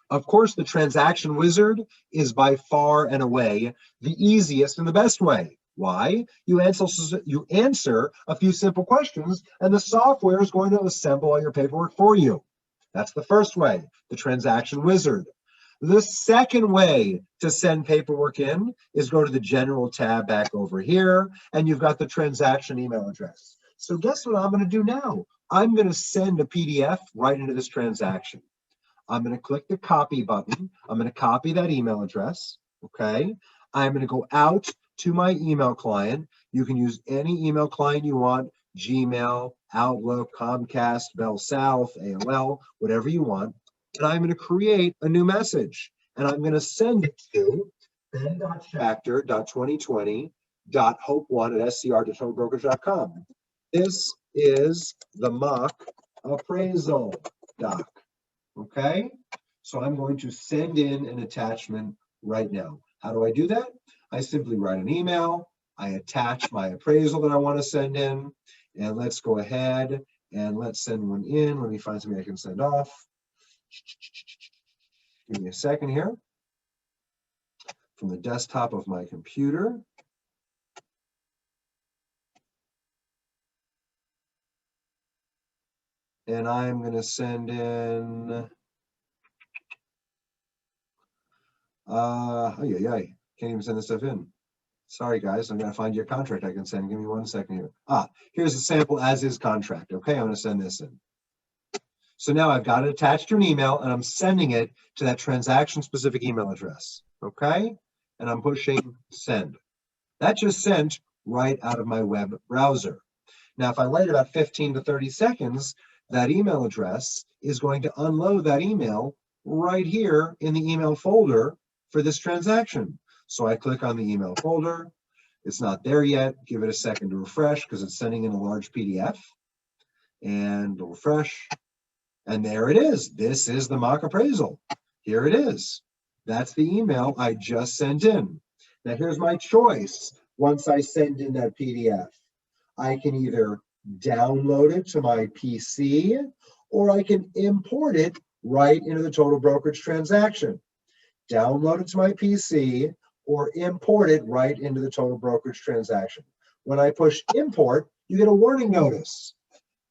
[SPEAKER 1] Of course, the transaction wizard is by far and away the easiest and the best way. Why? You answer a few simple questions, and the software is going to assemble all your paperwork for you. That's the first way, the transaction wizard. The second way to send paperwork in is go to the general tab back over here, and you've got the transaction email address. So guess what I'm going to do now? I'm going to send a PDF right into this transaction. I'm going to click the copy button. I'm going to copy that email address, okay? I'm going to go out to my email client. You can use any email client you want, Gmail, Outlook, Comcast, Bell South, AOL, whatever you want. And I'm going to create a new message. And I'm going to send it to ben.schachter.2020.hope1@scr-totalbrokerage.com. This is the mock appraisal doc. Okay, so I'm going to send in an attachment right now. How do I do that? I simply write an email. I attach my appraisal that I want to send in. And let's go ahead and let's send one in. Let me find something I can send off. Give me a second here. From the desktop of my computer. And I'm going to send in, can't even send this stuff in. Sorry, guys, I'm going to find you a contract I can send. Give me 1 second here. Here's a sample as is contract. Okay, I'm going to send this in. So now I've got it attached to an email, and I'm sending it to that transaction-specific email address. Okay, and I'm pushing send. That just sent right out of my web browser. Now, if I wait about 15 to 30 seconds, that email address is going to unload that email right here in the email folder for this transaction. So I click on the email folder. It's not there yet. Give it a second to refresh because it's sending in a large PDF. And refresh. And there it is. This is the mock appraisal. Here it is. That's the email I just sent in. Now here's my choice. Once I send in that PDF, I can either download it to my PC, or I can import it right into the Total Brokerage transaction. Download it to my PC or import it right into the Total Brokerage transaction. When I push import, you get a warning notice.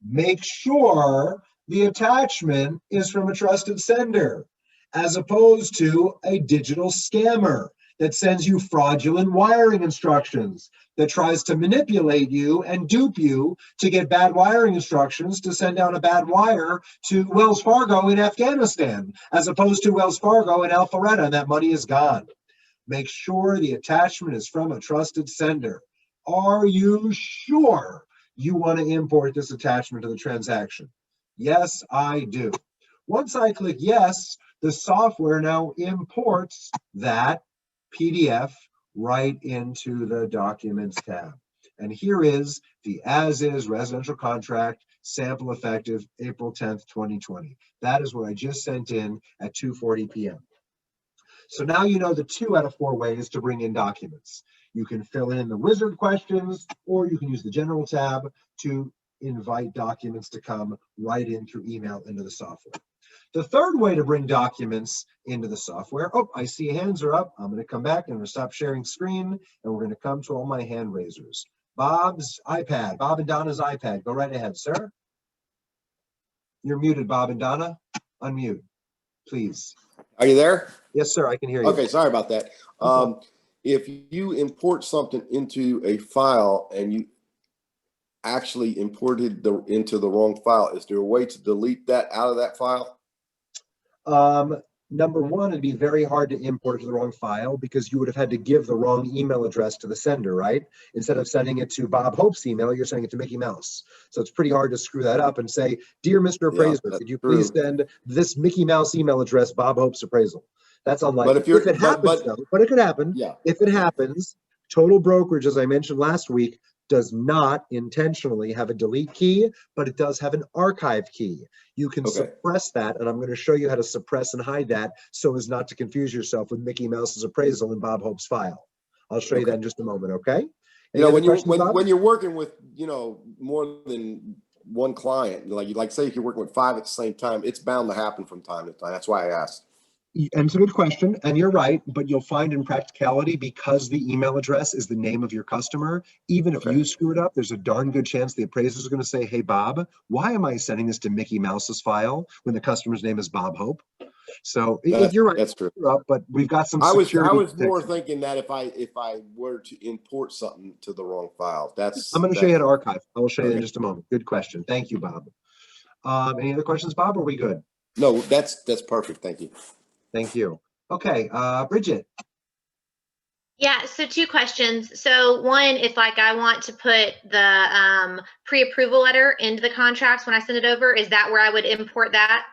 [SPEAKER 1] Make sure the attachment is from a trusted sender, as opposed to a digital scammer that sends you fraudulent wiring instructions, that tries to manipulate you and dupe you to get bad wiring instructions to send out a bad wire to Wells Fargo in Afghanistan, as opposed to Wells Fargo in Alpharetta, and that money is gone. Make sure the attachment is from a trusted sender. Are you sure you want to import this attachment to the transaction? Yes, I do. Once I click yes, the software now imports that PDF right into the Documents tab. And here is the as-is residential contract, sample effective April 10th, 2020. That is what I just sent in at 2:40 p.m. So now you know the 2 out of 4 ways to bring in documents. You can fill in the wizard questions, or you can use the general tab to invite documents to come right in through email into the software. The third way to bring documents into the software, oh, I see hands are up. I'm going to come back and I'm going to stop sharing screen, and we're going to come to all my hand raisers. Bob's iPad, Bob and Donna's iPad. Go right ahead, sir. You're muted, Bob and Donna. Unmute, please.
[SPEAKER 6] Are you there?
[SPEAKER 1] Yes, sir, I can hear you.
[SPEAKER 6] Okay, sorry about that. If you import something into a file and you actually imported into the wrong file, is there a way to delete that out of that file?
[SPEAKER 1] Number one, it'd be very hard to import it to the wrong file because you would have had to give the wrong email address to the sender, right? Instead of sending it to Bob Hope's email, you're sending it to Mickey Mouse. So it's pretty hard to screw that up and say, dear Mr. Appraiser, could you please send this Mickey Mouse email address, Bob Hope's appraisal? That's unlikely.
[SPEAKER 6] But if
[SPEAKER 1] it happens, though, but it could happen.
[SPEAKER 6] Yeah.
[SPEAKER 1] If it happens, Total Brokerage, as I mentioned last week, does not intentionally have a delete key, but it does have an archive key. You can suppress that, and I'm going to show you how to suppress and hide that so as not to confuse yourself with Mickey Mouse's appraisal in Bob Hope's file. I'll show you that in just a moment, okay?
[SPEAKER 6] You know, when you're working with, you know, more than one client, like say if you're working with 5 at the same time, it's bound to happen from time to time. That's why I asked.
[SPEAKER 1] And it's a good question, and you're right, but you'll find in practicality, because the email address is the name of your customer, even if you screw it up, there's a darn good chance the appraiser is going to say, hey, Bob, why am I sending this to Mickey Mouse's file when the customer's name is Bob Hope? So you're right.
[SPEAKER 6] That's true.
[SPEAKER 1] But we've got some
[SPEAKER 6] I was
[SPEAKER 1] security
[SPEAKER 6] more thinking that if I were to import something to the wrong file,
[SPEAKER 1] I'm going to show you how to archive. I will show you in just a moment. Good question. Thank you, Bob. Any other questions, Bob? Or are we good?
[SPEAKER 6] No, that's perfect. Thank you.
[SPEAKER 1] Thank you. Okay, Bridget.
[SPEAKER 3] Yeah, so 2 questions. So one, if like I want to put the pre-approval letter into the contracts when I send it over, is that where I would import that?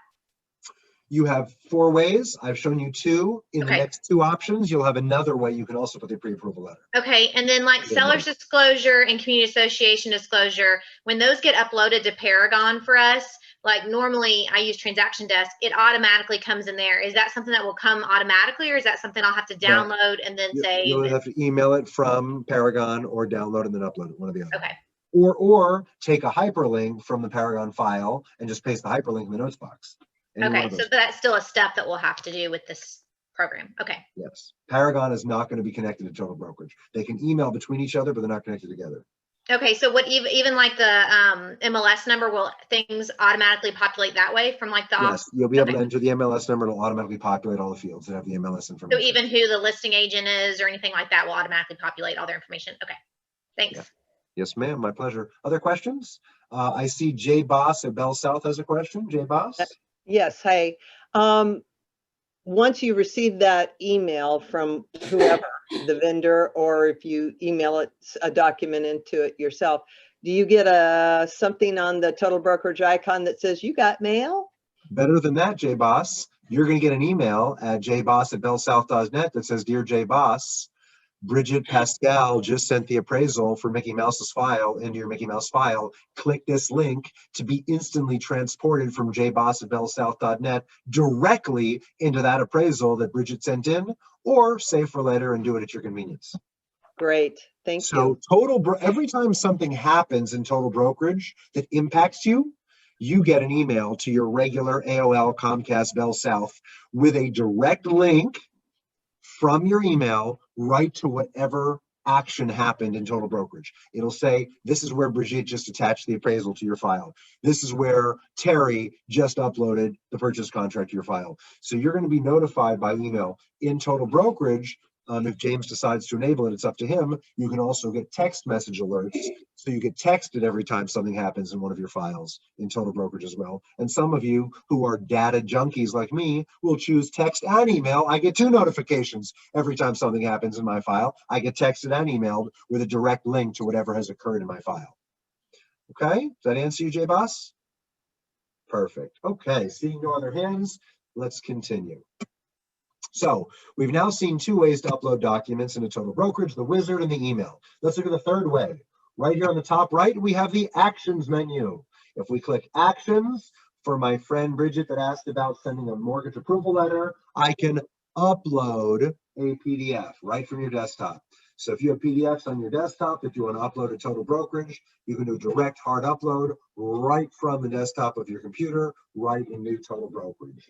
[SPEAKER 1] You have 4 ways. I've shown you 2. In the next 2 options, you'll have another way you can also put the pre-approval letter.
[SPEAKER 3] Okay, and then like seller's disclosure and community association disclosure, when those get uploaded to Paragon for us, like normally I use Transaction Desk, it automatically comes in there. Is that something that will come automatically, or is that something I'll have to download and then save?
[SPEAKER 1] You'll have to email it from Paragon or download and then upload it, one or the other.
[SPEAKER 3] Okay.
[SPEAKER 1] Or take a hyperlink from the Paragon file and just paste the hyperlink in the notes box.
[SPEAKER 3] Okay, so that's still a step that we'll have to do with this program. Okay.
[SPEAKER 1] Yes. Paragon is not going to be connected to Total Brokerage. They can email between each other, but they're not connected together.
[SPEAKER 3] Okay, so what even like the MLS number, will things automatically populate that way from like the
[SPEAKER 1] Yes, you'll be able to enter the MLS number. It'll automatically populate all the fields that have the MLS information.
[SPEAKER 3] So even who the listing agent is or anything like that will automatically populate all their information. Okay, thanks.
[SPEAKER 1] Yeah. Yes, ma'am, my pleasure. Other questions? I see Jay Boss at Bell South has a question. Jay Boss?
[SPEAKER 7] Yes, hey. Once you receive that email from whoever, the vendor, or if you email it a document into it yourself, do you get something on the Total Brokerage icon that says you got mail?
[SPEAKER 1] Better than that, Jay Boss. You're going to get an email at jboss@bellsouth.net that says, Dear Jay Boss, Bridget Pascal just sent the appraisal for Mickey Mouse's file into your Mickey Mouse file. Click this link to be instantly transported from jboss@bellsouth.net directly into that appraisal that Bridget sent in, or save for later and do it at your convenience.
[SPEAKER 7] Great, thank you.
[SPEAKER 1] So every time something happens in Total Brokerage that impacts you, you get an email to your regular AOL Comcast Bell South with a direct link from your email right to whatever action happened in Total Brokerage. It'll say, this is where Brigitte just attached the appraisal to your file. This is where Terry just uploaded the purchase contract to your file. So you're going to be notified by email in Total Brokerage. If James decides to enable it, it's up to him. You can also get text message alerts. So you get texted every time something happens in one of your files in Total Brokerage as well. And some of you who are data junkies like me will choose text and email. I get 2 notifications every time something happens in my file. I get texted and emailed with a direct link to whatever has occurred in my file. Okay, does that answer you, Jay Boss? Perfect. Okay, seeing no other hands, let's continue. So we've now seen two ways to upload documents into Total Brokerage, the wizard and the email. Let's look at the third way. Right here on the top right, we have the actions menu. If we click actions, for my friend Bridget that asked about sending a mortgage approval letter, I can upload a PDF right from your desktop. So if you have PDFs on your desktop, if you want to upload a Total Brokerage, you can do direct hard upload right from the desktop of your computer, right into Total Brokerage.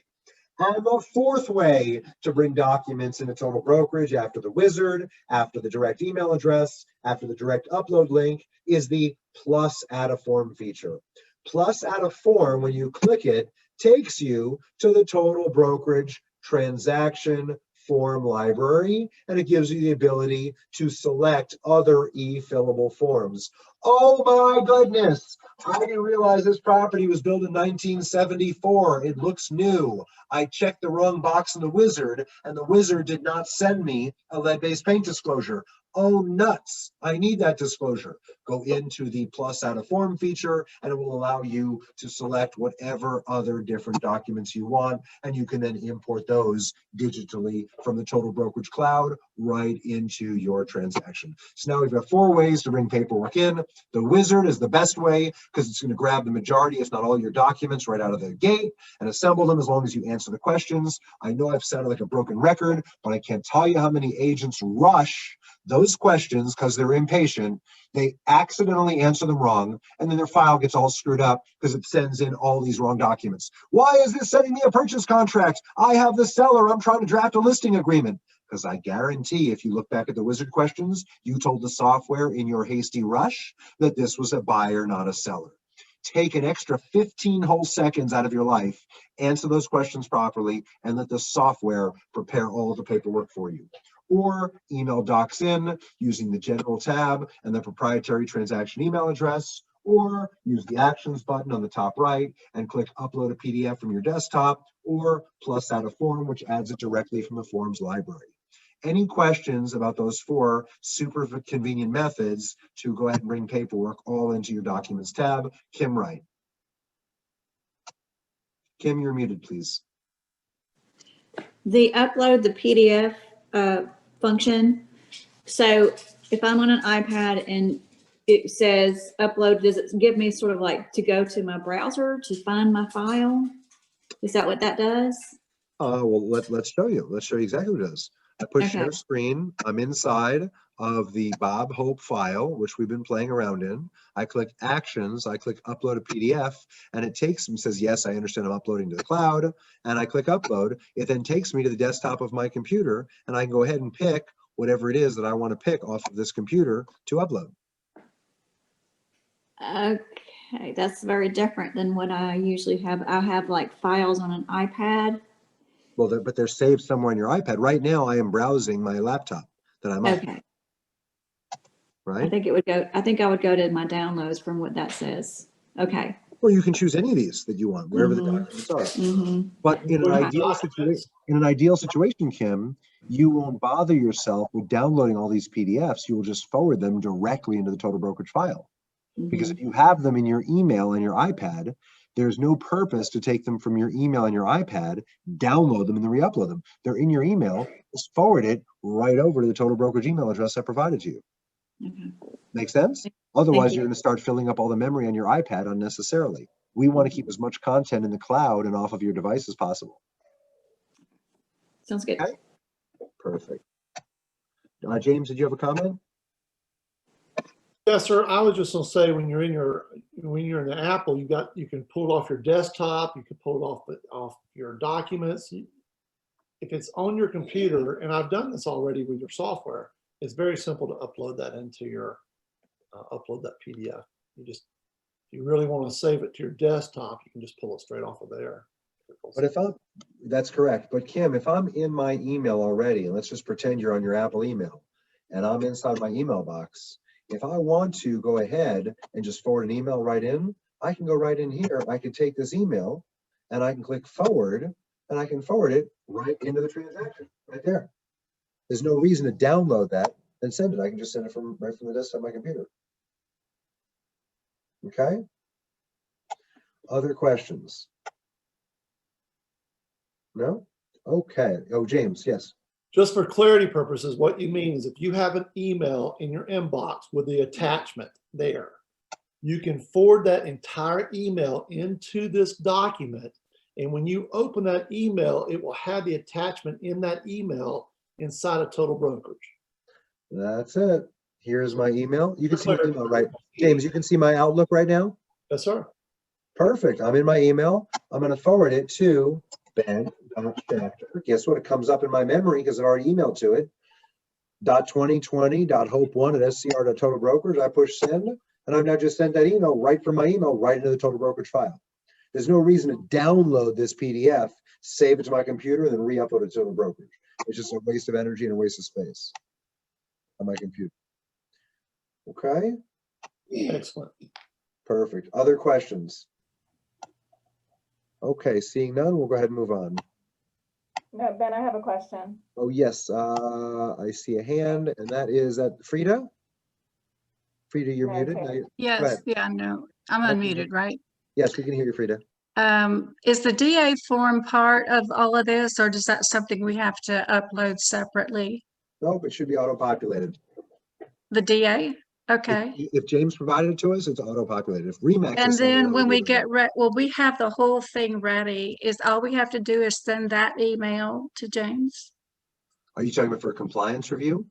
[SPEAKER 1] And the fourth way to bring documents into Total Brokerage after the wizard, after the direct email address, after the direct upload link is the plus add a form feature. Plus add a form, when you click it, takes you to the Total Brokerage transaction form library, and it gives you the ability to select other e-fillable forms. Oh my goodness! I didn't realize this property was built in 1974. It looks new. I checked the wrong box in the wizard, and the wizard did not send me a lead-based paint disclosure. Oh, nuts. I need that disclosure. Go into the plus add a form feature, and it will allow you to select whatever other different documents you want, and you can then import those digitally from the Total Brokerage Cloud right into your transaction. So now we've got 4 ways to bring paperwork in. The wizard is the best way because it's going to grab the majority, if not all, your documents right out of the gate and assemble them as long as you answer the questions. I know I've sounded like a broken record, but I can't tell you how many agents rush those questions because they're impatient. They accidentally answer them wrong, and then their file gets all screwed up because it sends in all these wrong documents. Why is this sending me a purchase contract? I have the seller. I'm trying to draft a listing agreement. Because I guarantee if you look back at the wizard questions, you told the software in your hasty rush that this was a buyer, not a seller. Take an extra 15 whole seconds out of your life, answer those questions properly, and let the software prepare all of the paperwork for you. Or email docs in using the general tab and the proprietary transaction email address, or use the actions button on the top right and click upload a PDF from your desktop, or plus add a form, which adds it directly from the forms library. Any questions about those 4 super convenient methods to go ahead and bring paperwork all into your documents tab? Kim Wright. Kim, you're muted, please.
[SPEAKER 4] The upload the PDF function. So if I'm on an iPad and it says upload, does it give me sort of like to go to my browser to find my file? Is that what that does?
[SPEAKER 1] Well, let's show you. Let's show you exactly what it does. I push share screen. I'm inside of the Bob Hope file, which we've been playing around in. I click actions. I click upload a PDF, and it takes and says, yes, I understand I'm uploading to the cloud. And I click upload. It then takes me to the desktop of my computer, and I can go ahead and pick whatever it is that I want to pick off of this computer to upload.
[SPEAKER 4] Okay, that's very different than what I usually have. I have like files on an iPad.
[SPEAKER 1] Well, but they're saved somewhere on your iPad. Right now, I am browsing my laptop that I'm on.
[SPEAKER 4] Okay.
[SPEAKER 1] Right?
[SPEAKER 4] I think I would go to my downloads from what that says. Okay.
[SPEAKER 1] Well, you can choose any of these that you want, wherever the documents are. But in an ideal situation, Kim, you won't bother yourself with downloading all these PDFs. You will just forward them directly into the Total Brokerage file. Because if you have them in your email and your iPad, there's no purpose to take them from your email and your iPad, download them, and then re-upload them. They're in your email. Just forward it right over to the Total Brokerage email address I provided to you. Make sense? Otherwise, you're going to start filling up all the memory on your iPad unnecessarily. We want to keep as much content in the cloud and off of your device as possible.
[SPEAKER 4] Sounds good.
[SPEAKER 1] Okay? Perfect. James, did you have a comment?
[SPEAKER 5] Yes, sir. I was just gonna say when you're in the Apple, you can pull it off your desktop. You can pull it off your documents. If it's on your computer, and I've done this already with your software, it's very simple to upload that into your upload that PDF. If you really want to save it to your desktop, you can just pull it straight off of there.
[SPEAKER 1] But that's correct. But Kim, if I'm in my email already, and let's just pretend you're on your Apple email, and I'm inside my email box. If I want to go ahead and just forward an email right in, I can go right in here. I can take this email and I can click forward, and I can forward it right into the transaction right there. There's no reason to download that and send it. I can just send it right from the desktop of my computer. Okay. Other questions? No? Okay. Oh, James, yes.
[SPEAKER 5] Just for clarity purposes, what you mean is if you have an email in your inbox with the attachment there, you can forward that entire email into this document. And when you open that email, it will have the attachment in that email inside of Total Brokerage.
[SPEAKER 1] That's it. Here's my email. You can see my email, right? James, you can see my Outlook right now?
[SPEAKER 5] Yes, sir.
[SPEAKER 1] Perfect. I'm in my email. I'm going to forward it to Ben.Shacter. Guess what? It comes up in my memory because I've already emailed to it. .2020.hope1@scr.totalbrokerage. I push send, and I've now just sent that email right from my email right into the Total Brokerage file. There's no reason to download this PDF, save it to my computer, and then re-upload it to Total Brokerage. It's just a waste of energy and a waste of space on my computer. Okay?
[SPEAKER 5] Excellent.
[SPEAKER 1] Perfect. Other questions? Okay, seeing none, we'll go ahead and move on.
[SPEAKER 8] No, Ben, I have a question.
[SPEAKER 1] Oh, yes, I see a hand, and that is that Frida? Frida, you're
[SPEAKER 8] No,
[SPEAKER 1] muted.
[SPEAKER 8] Terry.
[SPEAKER 1] Go
[SPEAKER 9] Yes,
[SPEAKER 1] ahead.
[SPEAKER 9] yeah, no, I'm
[SPEAKER 1] Okay.
[SPEAKER 9] unmuted, right?
[SPEAKER 1] Yes, we can hear you, Frida.
[SPEAKER 9] Is the DA form part of all of this, or is that something we have to upload separately?
[SPEAKER 1] Nope, it should be auto-populated.
[SPEAKER 9] The DA? Okay.
[SPEAKER 1] If James provided it to us, it's auto-populated. If Remax
[SPEAKER 9] And
[SPEAKER 1] is sending
[SPEAKER 9] then
[SPEAKER 1] it,
[SPEAKER 9] when
[SPEAKER 1] we
[SPEAKER 9] we
[SPEAKER 1] do it.
[SPEAKER 9] get will we have the whole thing ready? Is all we have to do is send that email to James?
[SPEAKER 1] Are you talking about for a compliance review?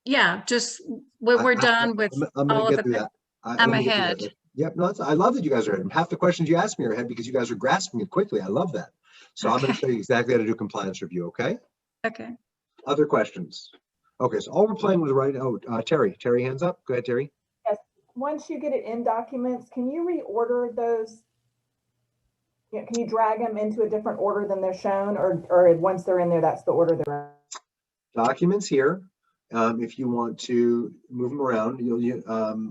[SPEAKER 9] Yeah, just when we're done with
[SPEAKER 1] I'm
[SPEAKER 9] all
[SPEAKER 1] gonna
[SPEAKER 9] of
[SPEAKER 1] get
[SPEAKER 9] the,
[SPEAKER 1] through that.
[SPEAKER 9] I'm
[SPEAKER 1] let me get through
[SPEAKER 9] ahead.
[SPEAKER 1] that. Yep, no, I love that you guys are ahead. Half the questions you asked me are ahead because you guys are grasping it quickly. I love that. So I'm going to
[SPEAKER 9] Okay.
[SPEAKER 1] show you exactly how to do compliance review, okay?
[SPEAKER 9] Okay.
[SPEAKER 1] Other questions? Okay, so all we're playing with right now, Terry, hands up. Go ahead, Terry.
[SPEAKER 8] Yes, once you get it in documents, can you reorder those? You know, can you drag them into a different order than they're shown, or once they're in there, that's the order they're in?
[SPEAKER 1] Documents here. If you want to move them around,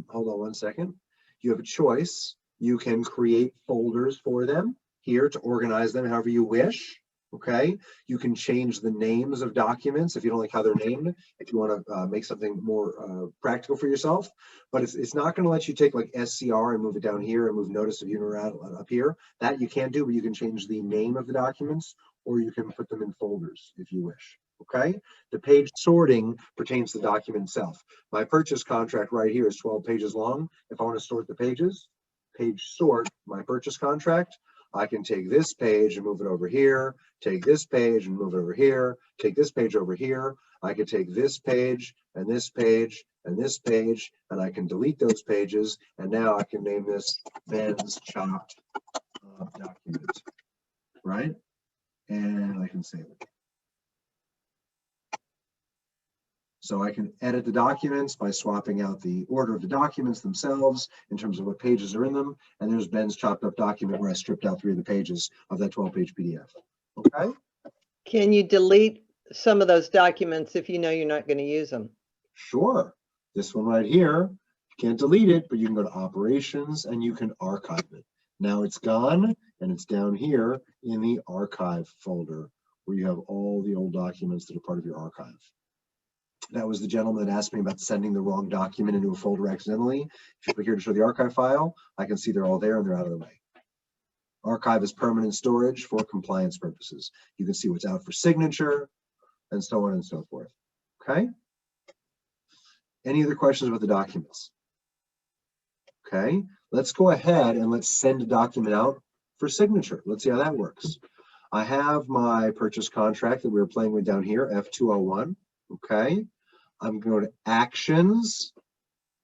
[SPEAKER 1] hold on one second. You have a choice. You can create folders for them here to organize them however you wish. Okay. You can change the names of documents if you don't like how they're named, if you want to make something more practical for yourself. But it's not going to let you take like SCR and move it down here and move notice of unit up here. That you can do, but you can change the name of the documents, or you can put them in folders if you wish. Okay, the page sorting pertains to the document itself. My purchase contract right here is 12 pages long. If I want to sort the pages, page sort my purchase contract, I can take this page and move it over here, take this page and move it over here, take this page over here. I could take this page and this page and this page, and I can delete those pages. And now I can name this Ben's chopped document, right? And I can save it. So I can edit the documents by swapping out the order of the documents themselves in terms of what pages are in them. And there's Ben's chopped up document where I stripped out 3 of the pages of that 12-page PDF. Okay.
[SPEAKER 7] Can you delete some of those documents if you know you're not going to use them?
[SPEAKER 1] Sure. This one right here, you can't delete it, but you can go to operations and you can archive it. Now it's gone and it's down here in the archive folder where you have all the old documents that are part of your archive. That was the gentleman that asked me about sending the wrong document into a folder accidentally. If you click here to show the archive file, I can see they're all there and they're out of the way. Archive is permanent storage for compliance purposes. You can see what's out for signature and so on and so forth. Okay. Any other questions about the documents? Okay, let's go ahead and let's send a document out for signature. Let's see how that works. I have my purchase contract that we were playing with down here, F201. Okay, I'm going to go to Actions,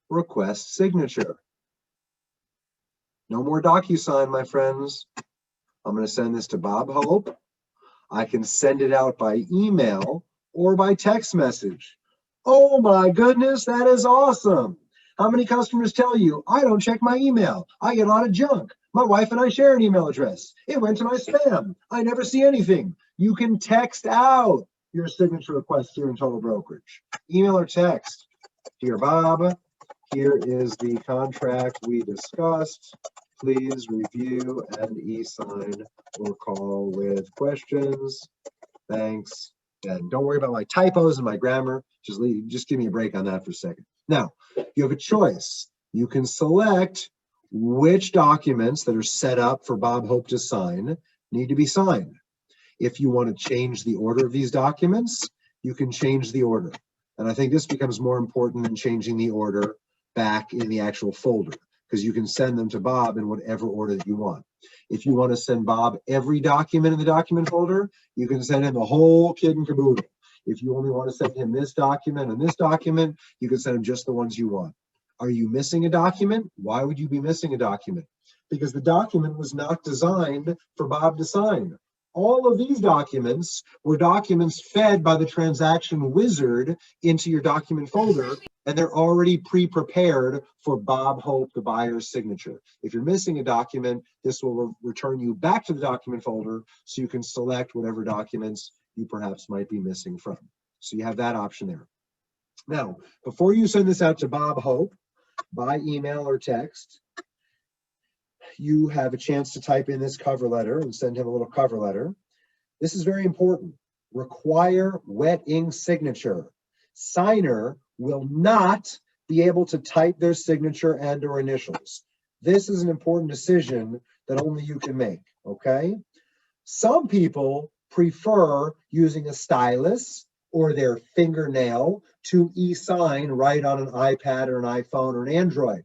[SPEAKER 1] Request Signature. No more DocuSign, my friends. I'm going to send this to Bob Hope. I can send it out by email or by text message. Oh my goodness, that is awesome. How many customers tell you, I don't check my email. I get a lot of junk. My wife and I share an email address. It went to my spam. I never see anything. You can text out your signature request here in Total Brokerage. Email or text. Dear Bob, here is the contract we discussed. Please review and e-sign or call with questions. Thanks. And don't worry about my typos and my grammar. Just give me a break on that for a second. Now, you have a choice. You can select which documents that are set up for Bob Hope to sign need to be signed. If you want to change the order of these documents, you can change the order. And I think this becomes more important than changing the order back in the actual folder, because you can send them to Bob in whatever order that you want. If you want to send Bob every document in the document folder, you can send him the whole kit and caboodle. If you only want to send him this document and this document, you can send him just the ones you want. Are you missing a document? Why would you be missing a document? Because the document was not designed for Bob to sign. All of these documents were documents fed by the transaction wizard into your document folder, and they're already pre-prepared for Bob Hope, the buyer's signature. If you're missing a document, this will return you back to the document folder so you can select whatever documents you perhaps might be missing from. So you have that option there. Now, before you send this out to Bob Hope by email or text, you have a chance to type in this cover letter and send him a little cover letter. This is very important. Require wet ink signature. Signer will not be able to type their signature and or initials. This is an important decision that only you can make, okay? Some people prefer using a stylus or their fingernail to e-sign right on an iPad or an iPhone or an Android.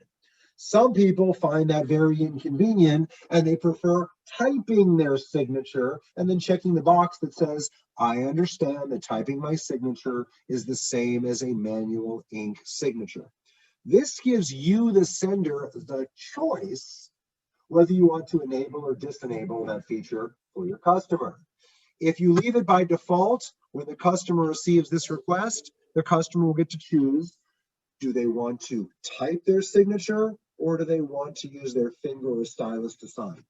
[SPEAKER 1] Some people find that very inconvenient and they prefer typing their signature and then checking the box that says, I understand that typing my signature is the same as a manual ink signature. This gives you, the sender, the choice whether you want to enable or disenable that feature for your customer. If you leave it by default, when the customer receives this request, the customer will get to choose, do they want to type their signature or do they want to use their finger or stylus to sign?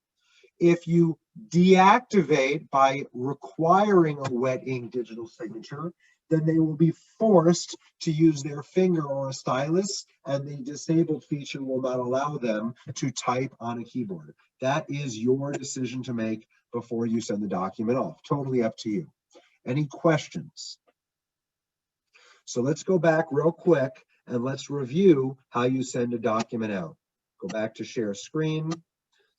[SPEAKER 1] If you deactivate by requiring a wet ink digital signature, then they will be forced to use their finger or a stylus, and the disabled feature will not allow them to type on a keyboard. That is your decision to make before you send the document off. Totally up to you. Any questions? So let's go back real quick and let's review how you send a document out. Go back to share screen.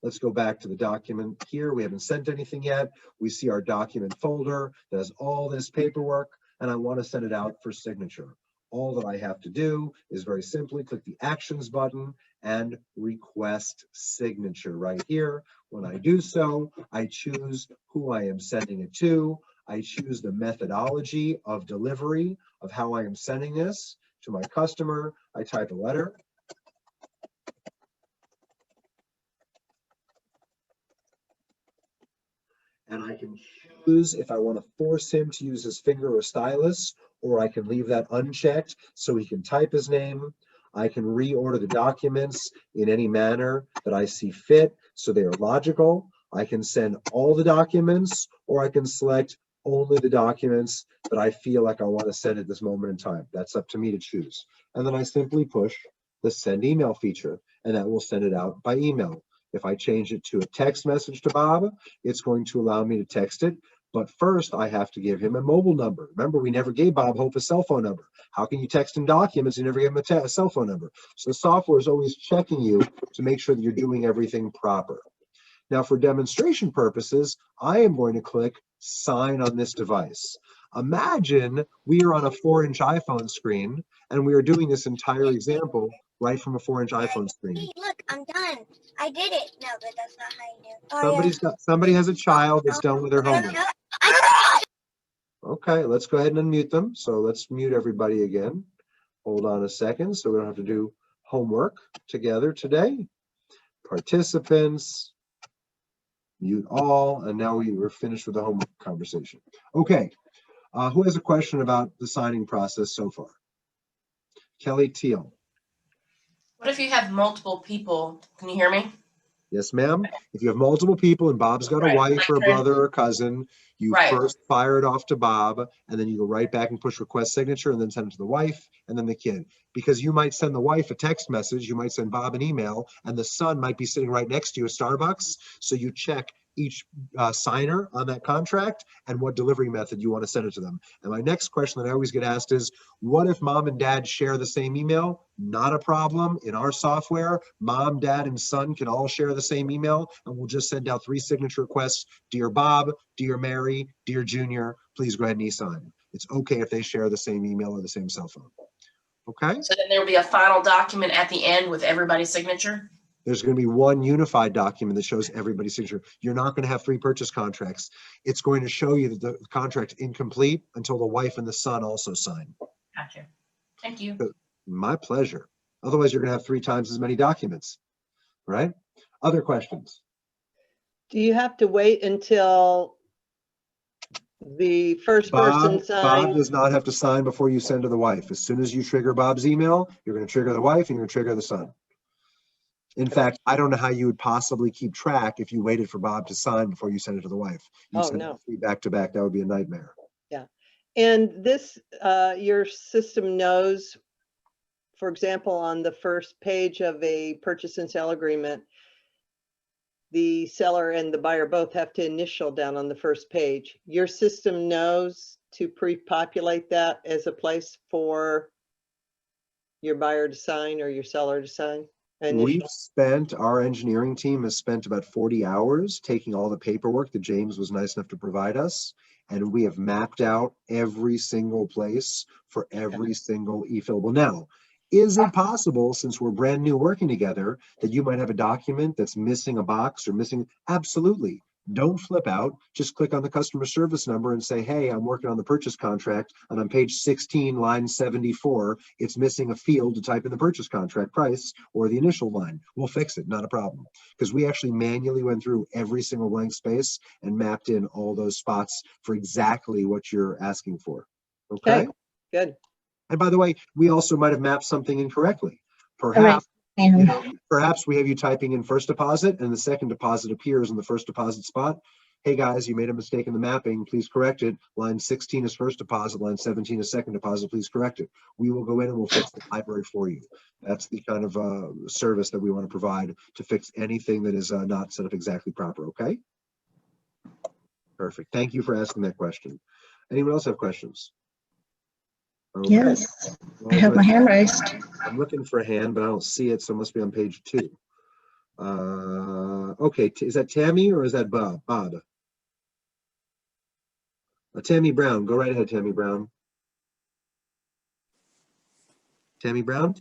[SPEAKER 1] Let's go back to the document here. We haven't sent anything yet. We see our document folder that has all this paperwork, and I want to send it out for signature. All that I have to do is very simply click the Actions button and request signature right here. When I do so, I choose who I am sending it to. I choose the methodology of delivery of how I am sending this to my customer. I type a letter. And I can choose if I want to force him to use his finger or stylus, or I can leave that unchecked so he can type his name. I can reorder the documents in any manner that I see fit so they are logical. I can send all the documents, or I can select only the documents that I feel like I want to send at this moment in time. That's up to me to choose. And then I simply push the send email feature, and that will send it out by email. If I change it to a text message to Bob, it's going to allow me to text it. But first, I have to give him a mobile number. Remember, we never gave Bob Hope a cell phone number. How can you text him documents and never give him a cell phone number? So the software is always checking you to make sure that you're doing everything proper. Now, for demonstration purposes, I am going to click Sign on this device. Imagine we are on a 4-inch iPhone screen, and we are doing this entire example right from a 4-inch iPhone screen.
[SPEAKER 10] Hey, look, I'm done. I did it. No, but that's not how you do it.
[SPEAKER 1] Somebody has a child that's done with their homework. Okay, let's go ahead and unmute them. So let's mute everybody again. Hold on a second so we don't have to do homework together today. Participants, mute all, and now we're finished with the homework conversation. Okay, who has a question about the signing process so far? Kelly Teal.
[SPEAKER 11] What if you have multiple people? Can you hear me?
[SPEAKER 1] Yes, ma'am. If you have multiple people and Bob's got a wife or a brother or a cousin, you first fire it off to Bob, and then you go right back and push request signature and then send it to the wife and then the kid. Because you might send the wife a text message, you might send Bob an email, and the son might be sitting right next to you at Starbucks. So you check each signer on that contract and what delivery method you want to send it to them. And my next question that I always get asked is, what if mom and dad share the same email? Not a problem. In our software, mom, dad, and son can all share the same email, and we'll just send out 3 signature requests. Dear Bob, dear Mary, dear Junior, please go ahead and e-sign. It's okay if they share the same email or the same cell phone. Okay?
[SPEAKER 11] So then there will be a final document at the end with everybody's signature?
[SPEAKER 1] There's going to be one unified document that shows everybody's signature. You're not going to have 3 purchase contracts. It's going to show you that the contract's incomplete until the wife and the son also sign.
[SPEAKER 11] Gotcha. Thank you.
[SPEAKER 1] My pleasure. Otherwise, you're going to have 3 times as many documents, right? Other questions?
[SPEAKER 7] Do you have to wait until the first person signs?
[SPEAKER 1] Bob does not have to sign before you send to the wife. As soon as you trigger Bob's email, you're going to trigger the wife and you're going to trigger the son. In fact, I don't know how you would possibly keep track if you waited for Bob to sign before you send it to the wife. You send
[SPEAKER 7] no.
[SPEAKER 1] 3 back to back. That would be a nightmare.
[SPEAKER 7] Yeah. And this, your system knows, for example, on the first page of a purchase and sale agreement, the seller and the buyer both have to initial down on the first page. Your system knows to pre-populate that as a place for your buyer to sign or your seller to sign?
[SPEAKER 1] Our engineering team has spent about 40 hours taking all the paperwork that James was nice enough to provide us, and we have mapped out every single place for every single e-fillable. Now, is it possible, since we're brand new working together, that you might have a document that's missing a box or missing? Absolutely. Don't flip out. Just click on the customer service number and say, hey, I'm working on the purchase contract, and on page 16, line 74, it's missing a field to type in the purchase contract price or the initial line. We'll fix it, not a problem. Because we actually manually went through every single blank space and mapped in all those spots for exactly what you're asking for. Okay?
[SPEAKER 7] Good.
[SPEAKER 1] And by the way, we also might have mapped something incorrectly. Perhaps we have you typing in first deposit and the second deposit appears in the first deposit spot. Hey guys, you made a mistake in the mapping, please correct it. Line 16 is first deposit, line 17 is second deposit, please correct it. We will go in and we'll fix the library for you. That's the kind of service that we want to provide to fix anything that is not set up exactly proper, okay? Perfect, thank you for asking that question. Anyone else have questions? Okay.
[SPEAKER 12] Yes, I have my hand raised.
[SPEAKER 1] I'm looking for a hand, but I don't see it, so it must be on page 2. Okay, is that Tammy or is that Bob? Tammy Brown, go right ahead, Tammy Brown. Tammy Brown?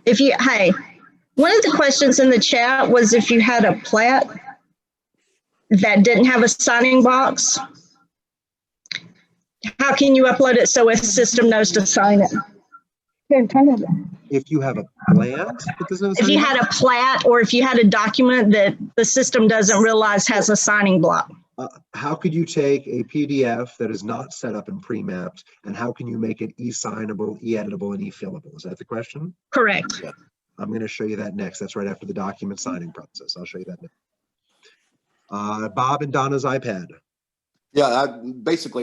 [SPEAKER 12] Hey, one of the questions in the chat was if you had a plat that didn't have a signing box, how can you upload it so a system knows to sign it?
[SPEAKER 1] If you have a plat,
[SPEAKER 12] if you had a plat or if you had a document that the system doesn't realize has a signing block.
[SPEAKER 1] How could you take a PDF that is not set up and pre-mapped, and how can you make it e-signable, e-editable, and e-fillable? Is that the question?
[SPEAKER 12] Correct.
[SPEAKER 1] Yeah. I'm going to show you that next. That's right after the document signing process. I'll show you that next. Bob and Donna's iPad.
[SPEAKER 6] Yeah, I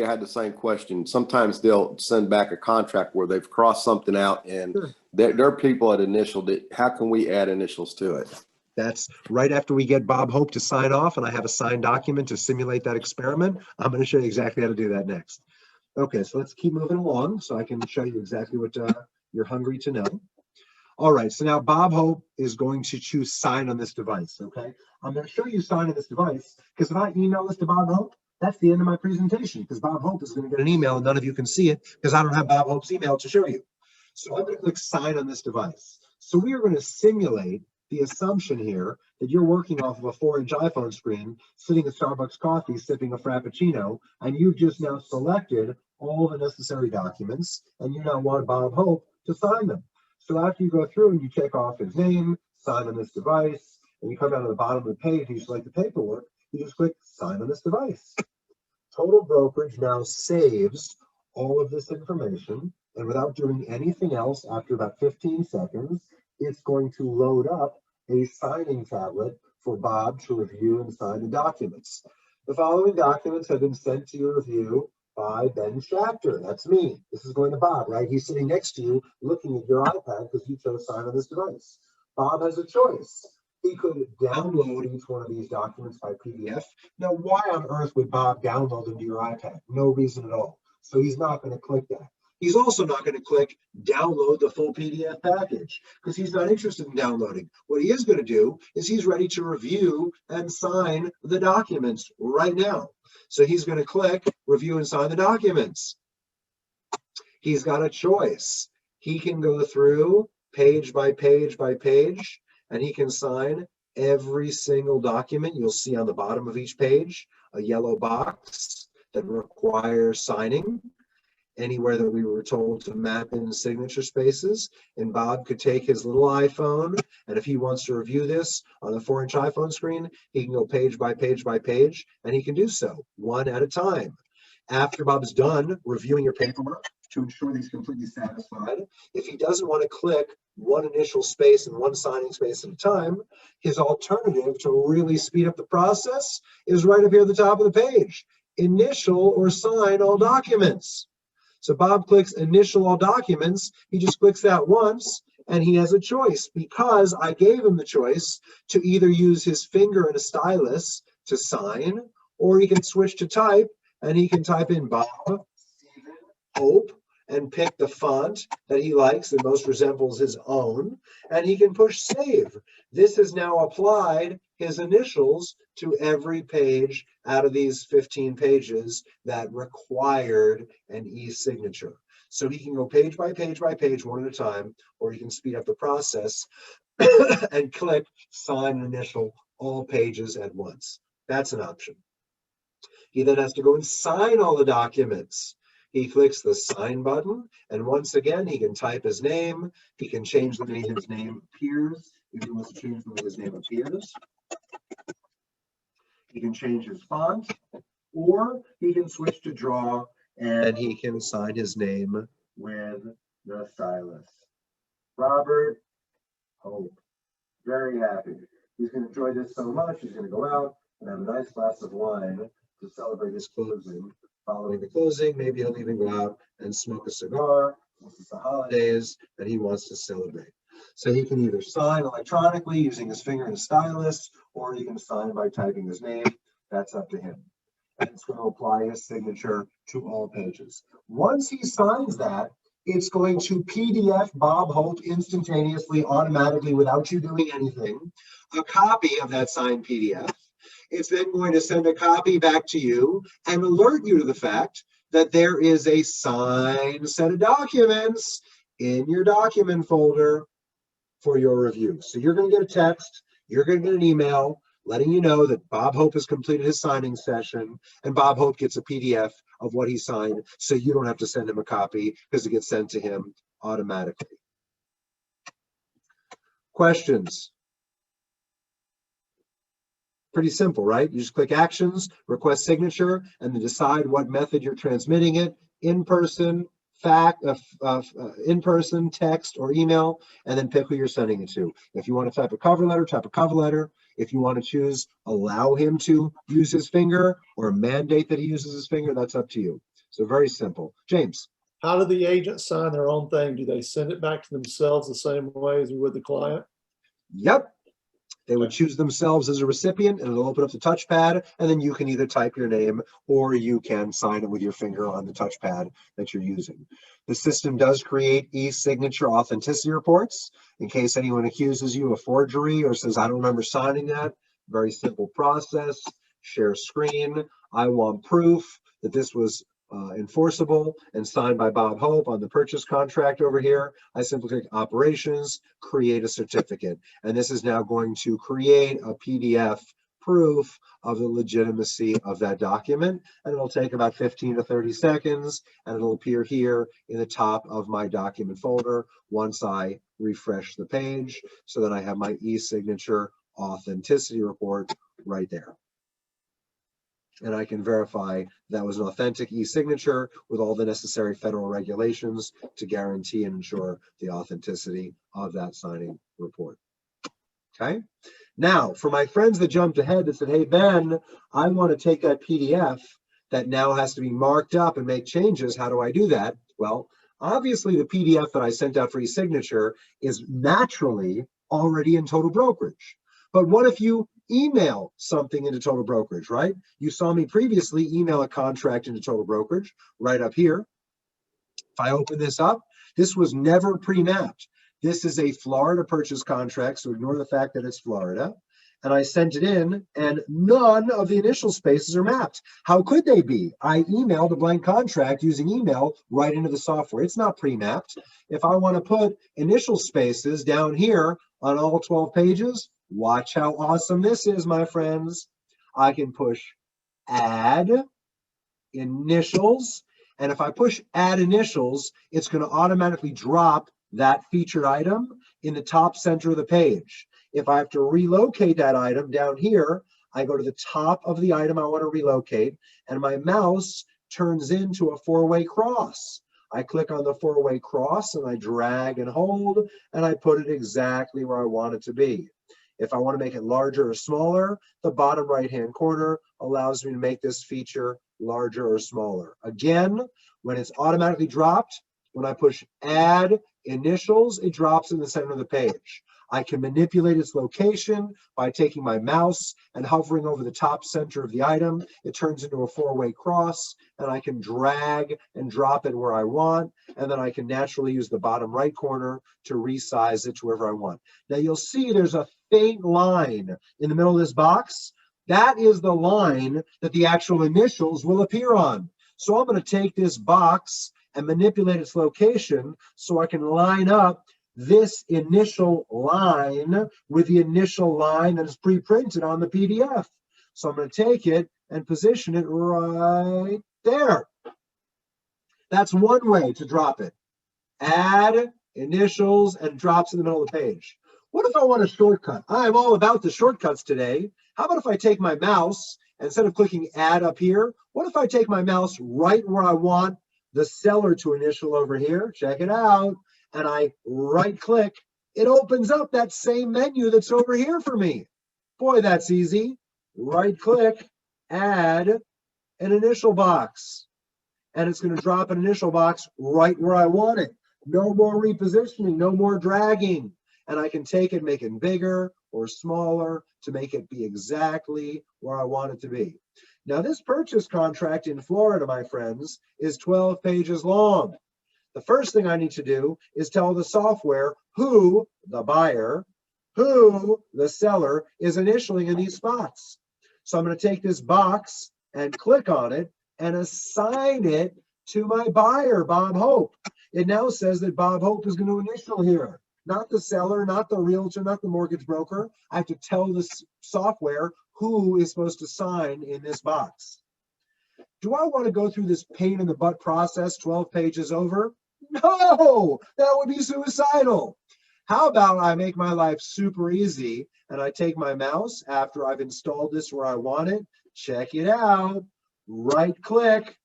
[SPEAKER 6] had the same question. Sometimes they'll send back a contract where they've crossed something out, and there are people that initialed it. How can we add initials to it?
[SPEAKER 1] That's right after we get Bob Hope to sign off, and I have a signed document to simulate that experiment. I'm going to show you exactly how to do that next. Okay, so let's keep moving along so I can show you exactly what you're hungry to know. All right, so now Bob Hope is going to choose sign on this device, okay? I'm going to show you sign on this device because if I email this to Bob Hope, that's the end of my presentation because Bob Hope is going to get an email and none of you can see it because I don't have Bob Hope's email to show you. So I'm going to click sign on this device. So we are going to simulate the assumption here that you're working off of a 4-inch iPhone screen, sitting at Starbucks coffee, sipping a Frappuccino, and you've just now selected all the necessary documents and you now want Bob Hope to sign them. So after you go through and you check off his name, sign on this device, and you come down to the bottom of the page and you select the paperwork, you just click sign on this device. Total Brokerage now saves all of this information, and without doing anything else, after about 15 seconds, it's going to load up a signing tablet for Bob to review and sign the documents. The following documents have been sent to your review by Ben Schachter. That's me. This is going to Bob, right? He's sitting next to you looking at your iPad because you chose sign on this device. Bob has a choice. He could download each one of these documents by PDF. Now, why on earth would Bob download them to your iPad? No reason at all. So he's not going to click that. He's also not going to click download the full PDF package because he's not interested in downloading. What he is going to do is he's ready to review and sign the documents right now. So he's going to click review and sign the documents. He's got a choice. He can go through page by page by page, and he can sign every single document. You'll see on the bottom of each page a yellow box that requires signing anywhere that we were told to map in signature spaces. And Bob could take his little iPhone, and if he wants to review this on the 4-inch iPhone screen, he can go page by page by page, and he can do so one at a time. After Bob's done reviewing your paperwork to ensure that he's completely satisfied, if he doesn't want to click one initial space and one signing space at a time, his alternative to really speed up the process is right up here at the top of the page. Initial or sign all documents. So Bob clicks initial all documents. He just clicks that once, and he has a choice because I gave him the choice to either use his finger and a stylus to sign, or he can switch to type, and he can type in Bob, Stephen, Hope, and pick the font that he likes that most resembles his own, and he can push save. This has now applied his initials to every page out of these 15 pages that required an e-signature. So he can go page by page by page, one at a time, or he can speed up the process and click sign and initial all pages at once. That's an option. He then has to go and sign all the documents. He clicks the sign button, and once again, he can type his name. He can change the way his name appears. If he wants to change the way his name appears, he can change his font, or he can switch to draw, and he can sign his name with the stylus. Robert Hope, very happy. He's going to enjoy this so much, he's going to go out and have a nice glass of wine to celebrate his closing. Following the closing, maybe he'll even go out and smoke a cigar since it's the holidays and he wants to celebrate. So he can either sign electronically using his finger and a stylus, or he can sign by typing his name. That's up to him. And it's going to apply his signature to all pages. Once he signs that, it's going to PDF Bob Hope instantaneously, automatically, without you doing anything, a copy of that signed PDF. It's then going to send a copy back to you and alert you to the fact that there is a signed set of documents in your document folder for your review. So you're going to get a text, you're going to get an email letting you know that Bob Hope has completed his signing session, and Bob Hope gets a PDF of what he signed, so you don't have to send him a copy because it gets sent to him automatically. Questions? Pretty simple, right? You just click actions, request signature, and then decide what method you're transmitting it, in person, in person, text, or email, and then pick who you're sending it to. If you want to type a cover letter, type a cover letter. If you want to choose, allow him to use his finger or mandate that he uses his finger, that's up to you. So very simple. James.
[SPEAKER 5] How do the agents sign their own thing? Do they send it back to themselves the same way as you would the client?
[SPEAKER 1] Yep. They would choose themselves as a recipient, and it'll open up the touchpad, and then you can either type your name or you can sign it with your finger on the touchpad that you're using. The system does create e-signature authenticity reports in case anyone accuses you of forgery or says, I don't remember signing that. Very simple process. Share screen. I want proof that this was enforceable and signed by Bob Hope on the purchase contract over here. I simply click operations, create a certificate, and this is now going to create a PDF proof of the legitimacy of that document, and it'll take about 15 to 30 seconds, and it'll appear here in the top of my document folder once I refresh the page, so that I have my e-signature authenticity report right there. And I can verify that was an authentic e-signature with all the necessary federal regulations to guarantee and ensure the authenticity of that signing report. Okay. Now, for my friends that jumped ahead that said, hey, Ben, I want to take that PDF that now has to be marked up and make changes. How do I do that? Well, obviously the PDF that I sent out for e-signature is naturally already in Total Brokerage. But what if you email something into Total Brokerage, right? You saw me previously email a contract into Total Brokerage right up here. If I open this up, this was never pre-mapped. This is a Florida purchase contract, so ignore the fact that it's Florida. And I sent it in, and none of the initial spaces are mapped. How could they be? I emailed a blank contract using email right into the software. It's not pre-mapped. If I want to put initial spaces down here on all 12 pages, watch how awesome this is, my friends. I can push add initials, and if I push add initials, it's going to automatically drop that featured item in the top center of the page. If I have to relocate that item down here, I go to the top of the item I want to relocate, and my mouse turns into a four-way cross. I click on the four-way cross and I drag and hold, and I put it exactly where I want it to be. If I want to make it larger or smaller, the bottom right-hand corner allows me to make this feature larger or smaller. Again, when it's automatically dropped, when I push add initials, it drops in the center of the page. I can manipulate its location by taking my mouse and hovering over the top center of the item. It turns into a four-way cross, and I can drag and drop it where I want, and then I can naturally use the bottom right corner to resize it to wherever I want. Now you'll see there's a faint line in the middle of this box. That is the line that the actual initials will appear on. So I'm going to take this box and manipulate its location so I can line up this initial line with the initial line that is pre-printed on the PDF. So I'm going to take it and position it right there. That's one way to drop it. Add initials, and it drops in the middle of the page. What if I want a shortcut? I'm all about the shortcuts today. How about if I take my mouse, instead of clicking add up here, what if I take my mouse right where I want the seller to initial over here? Check it out. And I right click, it opens up that same menu that's over here for me. Boy, that's easy. Right click, add an initial box. And it's going to drop an initial box right where I want it. No more repositioning, no more dragging. And I can take it, make it bigger or smaller to make it be exactly where I want it to be. Now, this purchase contract in Florida, my friends, is 12 pages long. The first thing I need to do is tell the software who the buyer, who the seller is initialing in these spots. So I'm going to take this box and click on it and assign it to my buyer, Bob Hope. It now says that Bob Hope is going to initial here, not the seller, not the realtor, not the mortgage broker. I have to tell this software who is supposed to sign in this box. Do I want to go through this pain in the butt process 12 pages over? No, that would be suicidal. How about I make my life super easy and I take my mouse after I've installed this where I want it. Check it out. Right click,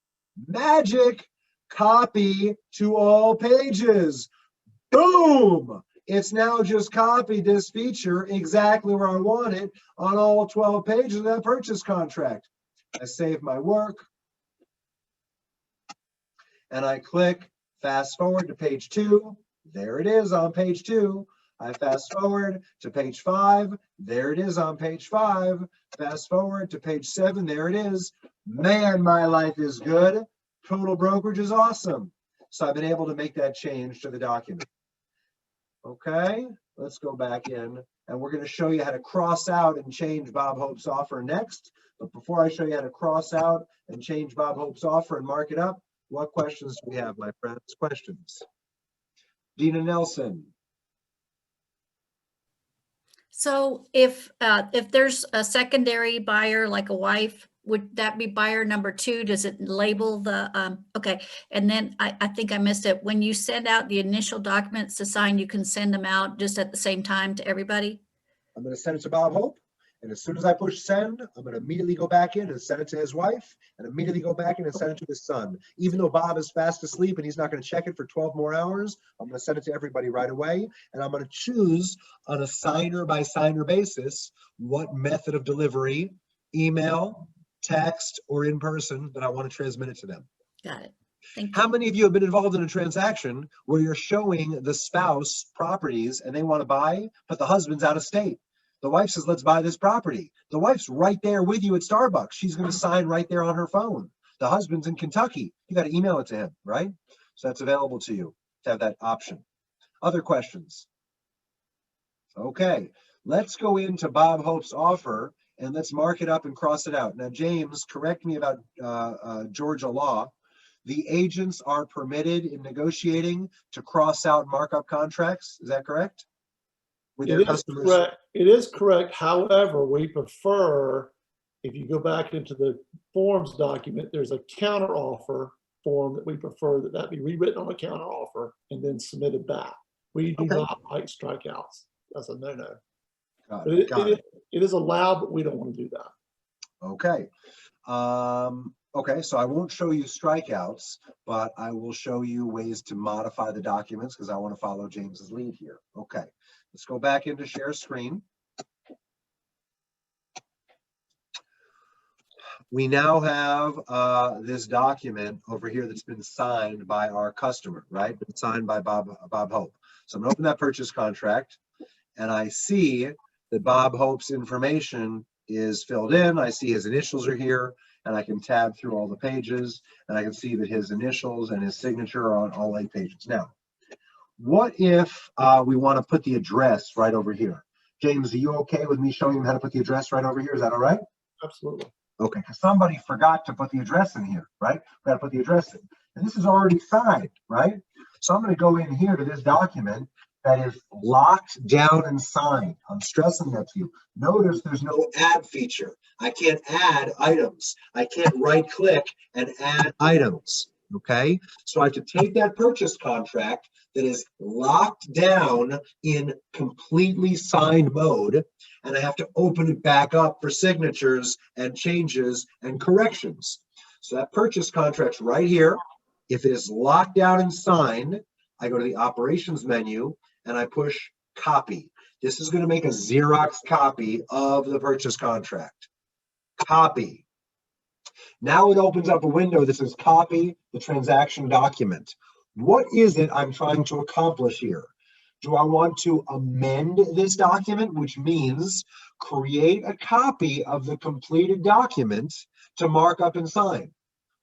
[SPEAKER 1] magic, copy to all pages. Boom. It's now just copied this feature exactly where I want it on all 12 pages of that purchase contract. I save my work and I click fast forward to page 2. There it is on page 2. I fast forward to page 5. There it is on page 5. Fast forward to page 7. There it is. Man, my life is good. Total Brokerage is awesome. So I've been able to make that change to the document. Okay, let's go back in and we're going to show you how to cross out and change Bob Hope's offer next. But before I show you how to cross out and change Bob Hope's offer and mark it up, what questions do we have, my friends? Questions? Dina Nelson.
[SPEAKER 2] So if there's a secondary buyer, like a wife, would that be buyer number 2? Does it label the, okay. And then I think I missed it. When you send out the initial documents to sign, you can send them out just at the same time to everybody?
[SPEAKER 1] I'm going to send it to Bob Hope. And as soon as I push send, I'm going to immediately go back in and send it to his wife and immediately go back in and send it to his son. Even though Bob is fast asleep and he's not going to check it for 12 more hours, I'm going to send it to everybody right away. And I'm going to choose on a signer by signer basis what method of delivery, email, text, or in person that I want to transmit it to them.
[SPEAKER 2] Got it. Thank you.
[SPEAKER 1] How many of you have been involved in a transaction where you're showing the spouse properties and they want to buy, but the husband's out of state? The wife says, let's buy this property. The wife's right there with you at Starbucks. She's going to sign right there on her phone. The husband's in Kentucky. You got to email it to him, right? So that's available to you to have that option. Other questions? Okay, let's go into Bob Hope's offer and let's mark it up and cross it out. Now, James, correct me about Georgia law. The agents are permitted in negotiating to cross out markup contracts. Is that correct? With their customers?
[SPEAKER 5] Correct. It is correct. However, we prefer, if you go back into the forms document, there's a counter offer form that we prefer that be rewritten on a counter offer and then submitted back. We do not like strikeouts. That's a no-no. It is allowed, but we don't want to do that.
[SPEAKER 1] Okay. Okay, so I won't show you strikeouts, but I will show you ways to modify the documents because I want to follow James's lead here. Okay, let's go back into share screen. We now have this document over here that's been signed by our customer, right? Been signed by Bob Hope. So I'm gonna open that purchase contract and I see that Bob Hope's information is filled in. I see his initials are here and I can tab through all the pages and I can see that his initials and his signature are on all 8 pages. Now, what if we want to put the address right over here? James, are you okay with me showing him how to put the address right over here? Is that all right?
[SPEAKER 5] Absolutely.
[SPEAKER 1] Okay, because somebody forgot to put the address in here, right? We got to put the address in. And this is already signed, right? So I'm going to go in here to this document that is locked down and signed. I'm stressing that to you. Notice there's no add feature. I can't add items. I can't right click and add items, okay? So I have to take that purchase contract that is locked down in completely signed mode, and I have to open it back up for signatures and changes and corrections. So that purchase contract's right here. If it is locked down and signed, I go to the operations menu and I push copy. This is going to make a Xerox copy of the purchase contract. Copy. Now it opens up a window that says copy the transaction document. What is it I'm trying to accomplish here? Do I want to amend this document, which means create a copy of the completed document to mark up and sign?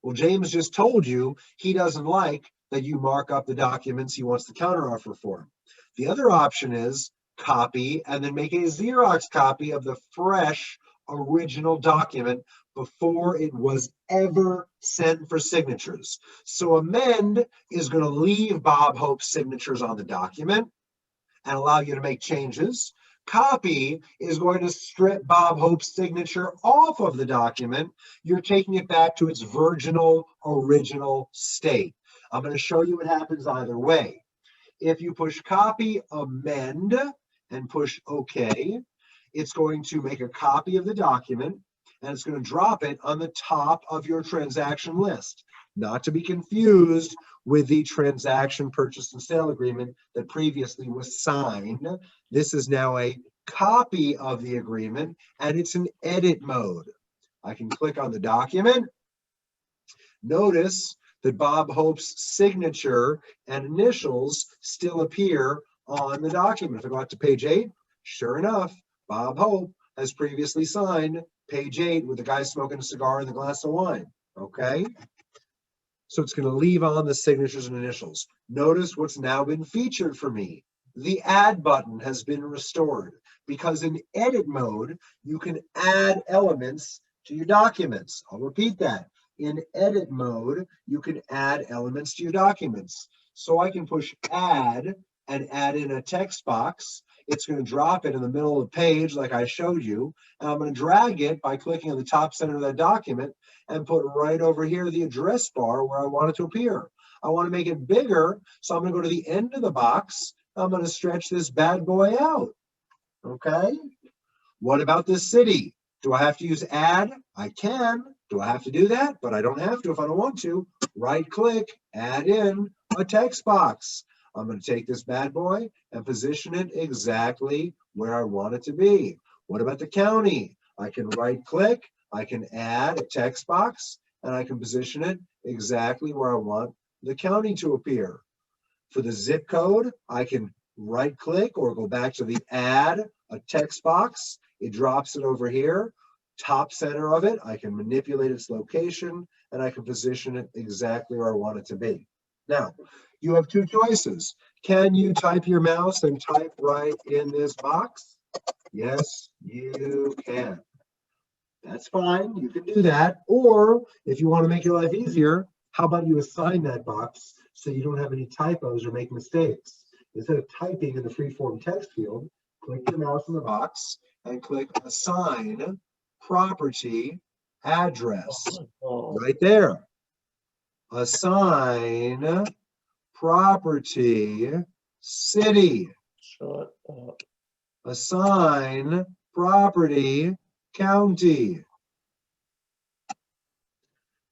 [SPEAKER 1] Well, James just told you he doesn't like that you mark up the documents. He wants the counteroffer for him. The other option is copy and then make a Xerox copy of the fresh original document before it was ever sent for signatures. So amend is going to leave Bob Hope's signatures on the document and allow you to make changes. Copy is going to strip Bob Hope's signature off of the document. You're taking it back to its virginal original state. I'm going to show you what happens either way. If you push copy, amend, and push OK, it's going to make a copy of the document and it's going to drop it on the top of your transaction list. Not to be confused with the transaction purchase and sale agreement that previously was signed. This is now a copy of the agreement and it's in edit mode. I can click on the document. Notice that Bob Hope's signature and initials still appear on the document. If I go out to page 8, sure enough, Bob Hope has previously signed page 8 with the guy smoking a cigar and the glass of wine, okay? So it's going to leave on the signatures and initials. Notice what's now been featured for me. The add button has been restored because in edit mode, you can add elements to your documents. I'll repeat that. In edit mode, you can add elements to your documents. So I can push add and add in a text box. It's going to drop it in the middle of the page like I showed you. And I'm going to drag it by clicking on the top center of that document and put right over here the address bar where I want it to appear. I want to make it bigger, so I'm going to go to the end of the box. I'm going to stretch this bad boy out. Okay? What about this city? Do I have to use add? I can. Do I have to do that? But I don't have to if I don't want to. Right click, add in a text box. I'm going to take this bad boy and position it exactly where I want it to be. What about the county? I can right click, I can add a text box, and I can position it exactly where I want the county to appear. For the zip code, I can right click or go back to the add a text box. It drops it over here, top center of it. I can manipulate its location and I can position it exactly where I want it to be. Now, you have two choices. Can you type your mouse and type right in this box? Yes, you can. That's fine, you can do that. Or if you want to make your life easier, how about you assign that box so you don't have any typos or make mistakes? Instead of typing in the free-form text field, click your mouse in the box and click assign property address right there. Assign property city.
[SPEAKER 5] Shut up.
[SPEAKER 1] Assign property county.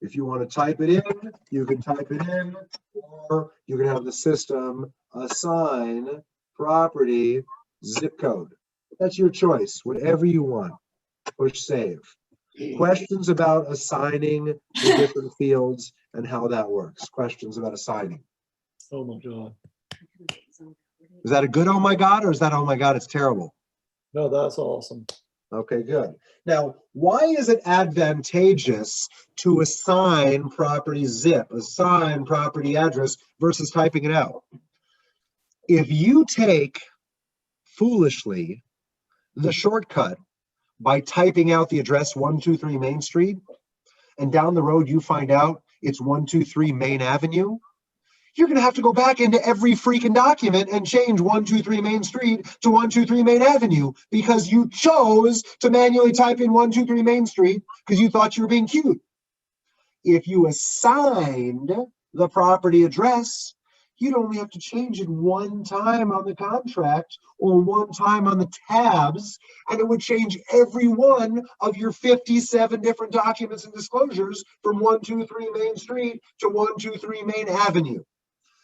[SPEAKER 1] If you want to type it in, you can type it in, or you can have the system assign property zip code. That's your choice, whatever you want. Push save. Questions about assigning the different fields and how that works? Questions about assigning?
[SPEAKER 5] Oh my God.
[SPEAKER 1] Is that a good oh my God, or is that oh my God, it's terrible?
[SPEAKER 5] No, that's awesome.
[SPEAKER 1] Okay, good. Now, why is it advantageous to assign property zip, assign property address versus typing it out? If you take foolishly the shortcut by typing out the address 123 Main Street, and down the road you find out it's 123 Main Avenue, you're going to have to go back into every freaking document and change 123 Main Street to 123 Main Avenue because you chose to manually type in 123 Main Street because you thought you were being cute. If you assigned the property address, you'd only have to change it one time on the contract or one time on the tabs, and it would change every one of your 57 different documents and disclosures from 123 Main Street to 123 Main Avenue.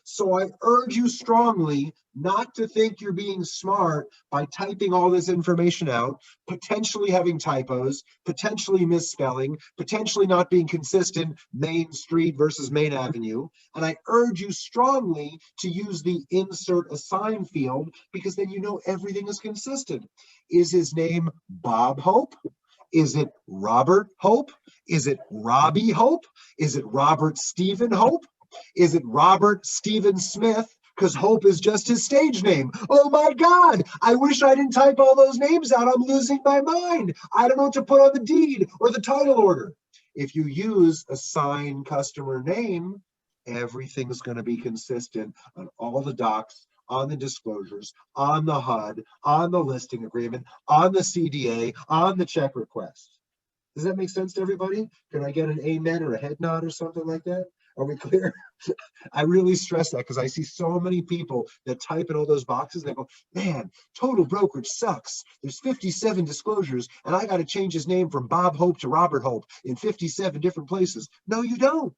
[SPEAKER 1] So I urge you strongly not to think you're being smart by typing all this information out, potentially having typos, potentially misspelling, potentially not being consistent, Main Street versus Main Avenue. And I urge you strongly to use the insert assign field because then you know everything is consistent. Is his name Bob Hope? Is it Robert Hope? Is it Robbie Hope? Is it Robert Stephen Hope? Is it Robert Stephen Smith? Because Hope is just his stage name. Oh my God, I wish I didn't type all those names out. I'm losing my mind. I don't know what to put on the deed or the title order. If you use assign customer name, everything's going to be consistent on all the docs, on the disclosures, on the HUD, on the listing agreement, on the CDA, on the check request. Does that make sense to everybody? Can I get an amen or a head nod or something like that? Are we clear? I really stress that because I see so many people that type in all those boxes and they go, man, total brokerage sucks. There's 57 disclosures and I got to change his name from Bob Hope to Robert Hope in 57 different places. No, you don't.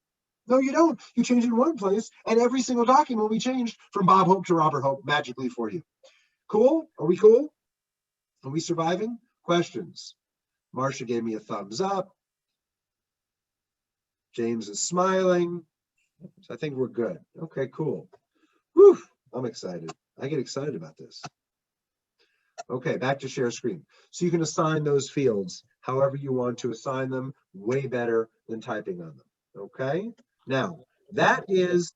[SPEAKER 1] No, you don't. You change it in one place and every single document will be changed from Bob Hope to Robert Hope magically for you. Cool? Are we cool? Are we surviving? Questions? Marcia gave me a thumbs up. James is smiling. So I think we're good. Okay, cool. Whew, I'm excited. I get excited about this. Okay, back to share screen. So you can assign those fields however you want to assign them, way better than typing on them. Okay, now that is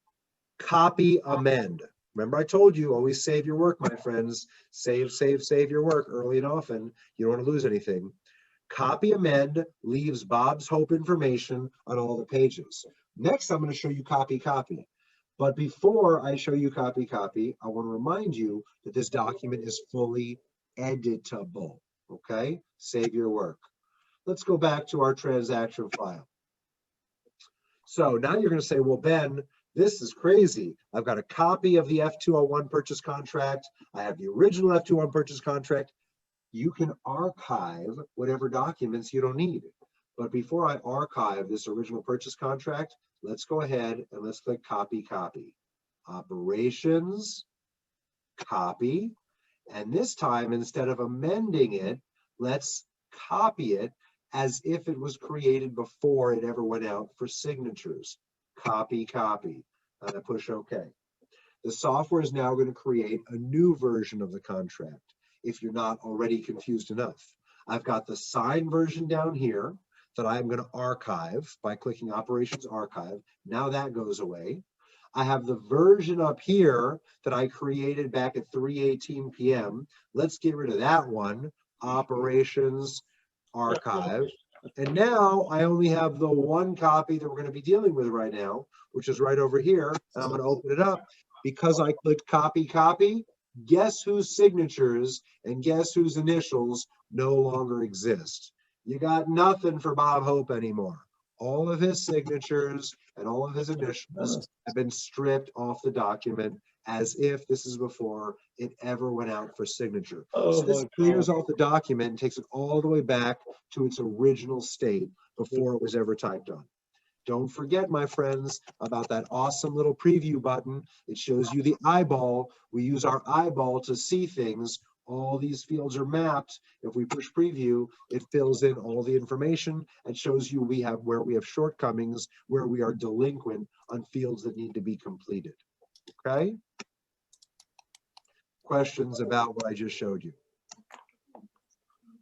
[SPEAKER 1] copy amend. Remember I told you, always save your work, my friends. Save your work early and often. You don't want to lose anything. Copy amend leaves Bob's Hope information on all the pages. Next, I'm going to show you copy. But before I show you copy, I want to remind you that this document is fully editable. Okay, save your work. Let's go back to our transaction file. So now you're going to say, well, Ben, this is crazy. I've got a copy of the F201 purchase contract. I have the original F201 purchase contract. You can archive whatever documents you don't need. But before I archive this original purchase contract, let's go ahead and let's click copy. Operations, copy. And this time, instead of amending it, let's copy it as if it was created before it ever went out for signatures. Copy. And I push OK. The software is now going to create a new version of the contract if you're not already confused enough. I've got the signed version down here that I'm going to archive by clicking Operations Archive. Now that goes away. I have the version up here that I created back at 3:18 p.m. Let's get rid of that one. Operations Archive. And now I only have the one copy that we're going to be dealing with right now, which is right over here. And I'm going to open it up. Because I clicked copy, guess whose signatures and guess whose initials no longer exist. You got nothing for Bob Hope anymore. All of his signatures and all of his initials have been stripped off the document as if this is before it ever went out for signature. So this clears off the document and takes it all the way back to its original state before it was ever typed on. Don't forget, my friends, about that awesome little preview button. It shows you the eyeball. We use our eyeball to see things. All these fields are mapped. If we push preview, it fills in all the information and shows you where we have shortcomings, where we are delinquent on fields that need to be completed. Okay? Questions about what I just showed you?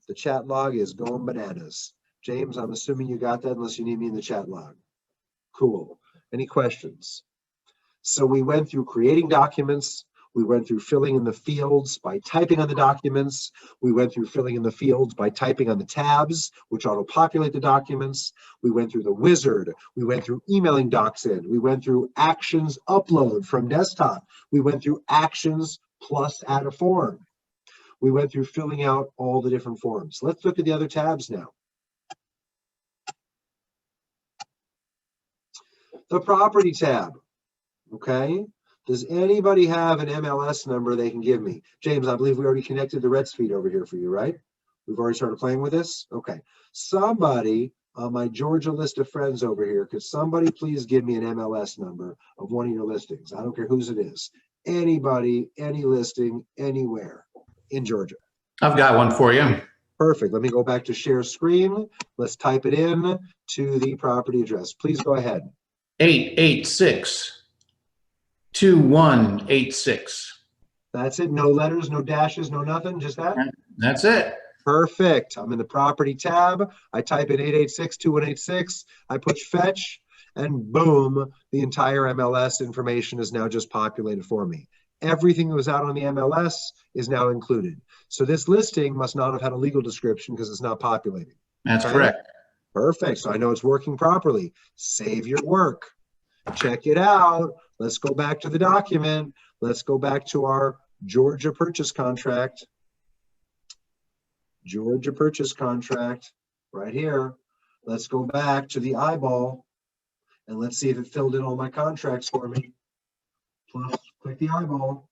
[SPEAKER 1] The chat log is going bananas. James, I'm assuming you got that unless you need me in the chat log. Cool. Any questions? So we went through creating documents. We went through filling in the fields by typing on the documents. We went through filling in the fields by typing on the tabs, which auto-populate the documents. We went through the wizard. We went through emailing docs in. We went through actions upload from desktop. We went through actions plus add a form. We went through filling out all the different forms. Let's look at the other tabs now. The property tab, okay? Does anybody have an MLS number they can give me? James, I believe we already connected the Reds feed over here for you, right? We've already started playing with this? Okay. Somebody on my Georgia list of friends over here, could somebody please give me an MLS number of one of your listings? I don't care whose it is. Anybody, any listing, anywhere in Georgia.
[SPEAKER 13] I've got one for you.
[SPEAKER 1] Perfect. Let me go back to share screen. Let's type it in to the property address. Please go ahead.
[SPEAKER 13] 886-2186.
[SPEAKER 1] That's it. No letters, no dashes, no nothing, just that?
[SPEAKER 13] That's it.
[SPEAKER 1] Perfect. I'm in the property tab. I type in 886-2186. I push fetch, and boom, the entire MLS information is now just populated for me. Everything that was out on the MLS is now included. So this listing must not have had a legal description because it's not populating.
[SPEAKER 13] That's correct.
[SPEAKER 1] Perfect. So I know it's working properly. Save your work. Check it out. Let's go back to the document. Let's go back to our Georgia purchase contract. Georgia purchase contract right here. Let's go back to the eyeball and let's see if it filled in all my contracts for me. Plus, click the eyeball.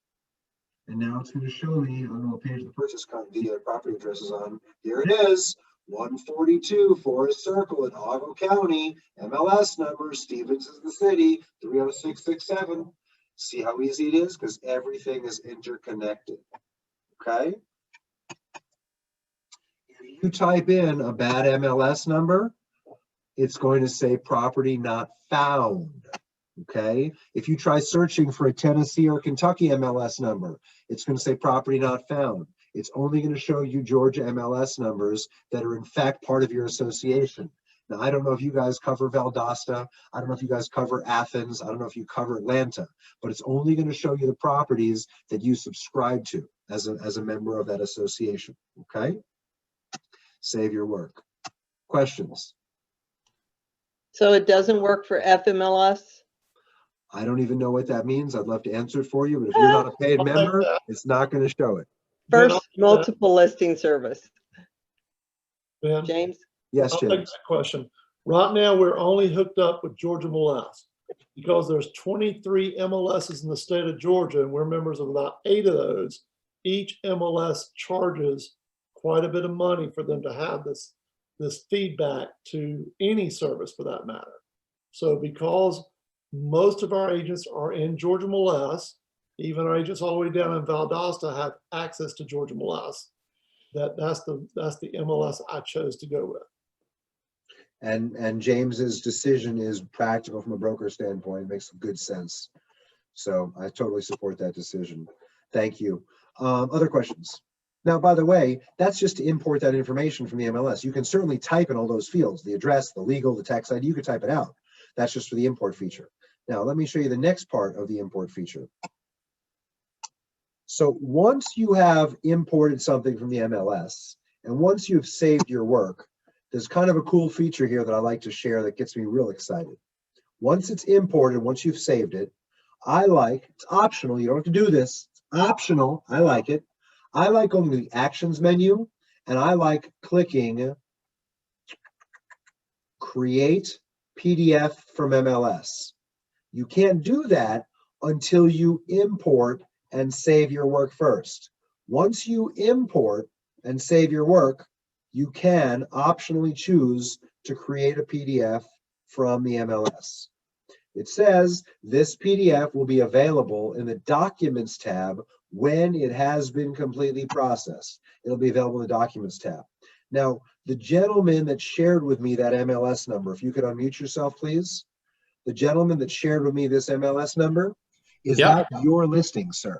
[SPEAKER 1] And now it's going to show me, I don't know what page the purchase the property address is on. Here it is. 142 Forest Circle in Ogle County. MLS number, Stevens is the city, 30667. See how easy it is? Because everything is interconnected. Okay? If you type in a bad MLS number, it's going to say property not found. Okay? If you try searching for a Tennessee or Kentucky MLS number, it's going to say property not found. It's only going to show you Georgia MLS numbers that are in fact part of your association. Now, I don't know if you guys cover Valdosta. I don't know if you guys cover Athens. I don't know if you cover Atlanta, but it's only going to show you the properties that you subscribe to as a member of that association. Okay? Save your work. Questions?
[SPEAKER 7] So it doesn't work for FMLS?
[SPEAKER 1] I don't even know what that means. I'd love to answer it for you, but if you're not a paid member, it's not going to show it.
[SPEAKER 7] First multiple listing service.
[SPEAKER 5] Ben?
[SPEAKER 7] James?
[SPEAKER 1] Yes,
[SPEAKER 5] I'll take
[SPEAKER 1] James.
[SPEAKER 5] that question. Right now, we're only hooked up with Georgia MLS because there's 23 MLSs in the state of Georgia, and we're members of about 8 of those. Each MLS charges quite a bit of money for them to have this feedback to any service for that matter. So because most of our agents are in Georgia MLS, even our agents all the way down in Valdosta have access to Georgia MLS. That's the MLS I chose to go with.
[SPEAKER 1] And James's decision is practical from a broker standpoint. It makes good sense. So I totally support that decision. Thank you. Other questions? Now, by the way, that's just to import that information from the MLS. You can certainly type in all those fields, the address, the legal, the tax ID, you could type it out. That's just for the import feature. Now, let me show you the next part of the import feature. So once you have imported something from the MLS, and once you've saved your work, there's kind of a cool feature here that I like to share that gets me real excited. Once it's imported, once you've saved it, it's optional, you don't have to do this, it's optional, I like it. I like going to the Actions menu, and I like clicking Create PDF from MLS. You can't do that until you import and save your work first. Once you import and save your work, you can optionally choose to create a PDF from the MLS. It says this PDF will be available in the Documents tab when it has been completely processed. It'll be available in the Documents tab. Now, the gentleman that shared with me that MLS number, if you could unmute yourself, please. The gentleman that shared with me this MLS number, is that your listing, sir?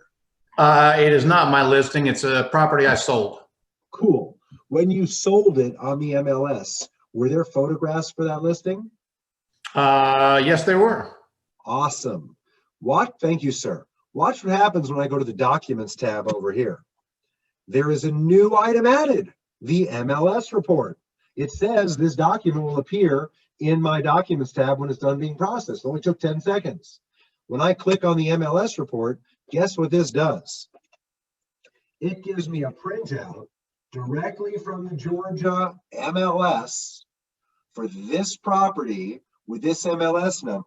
[SPEAKER 13] It is not my listing. It's a property I sold.
[SPEAKER 1] Cool. When you sold it on the MLS, were there photographs for that listing?
[SPEAKER 13] Yes, there were.
[SPEAKER 1] Awesome. Thank you, sir. Watch what happens when I go to the Documents tab over here. There is a new item added, the MLS report. It says this document will appear in my Documents tab when it's done being processed. It only took 10 seconds. When I click on the MLS report, guess what this does? It gives me a printout directly from the Georgia MLS for this property with this MLS number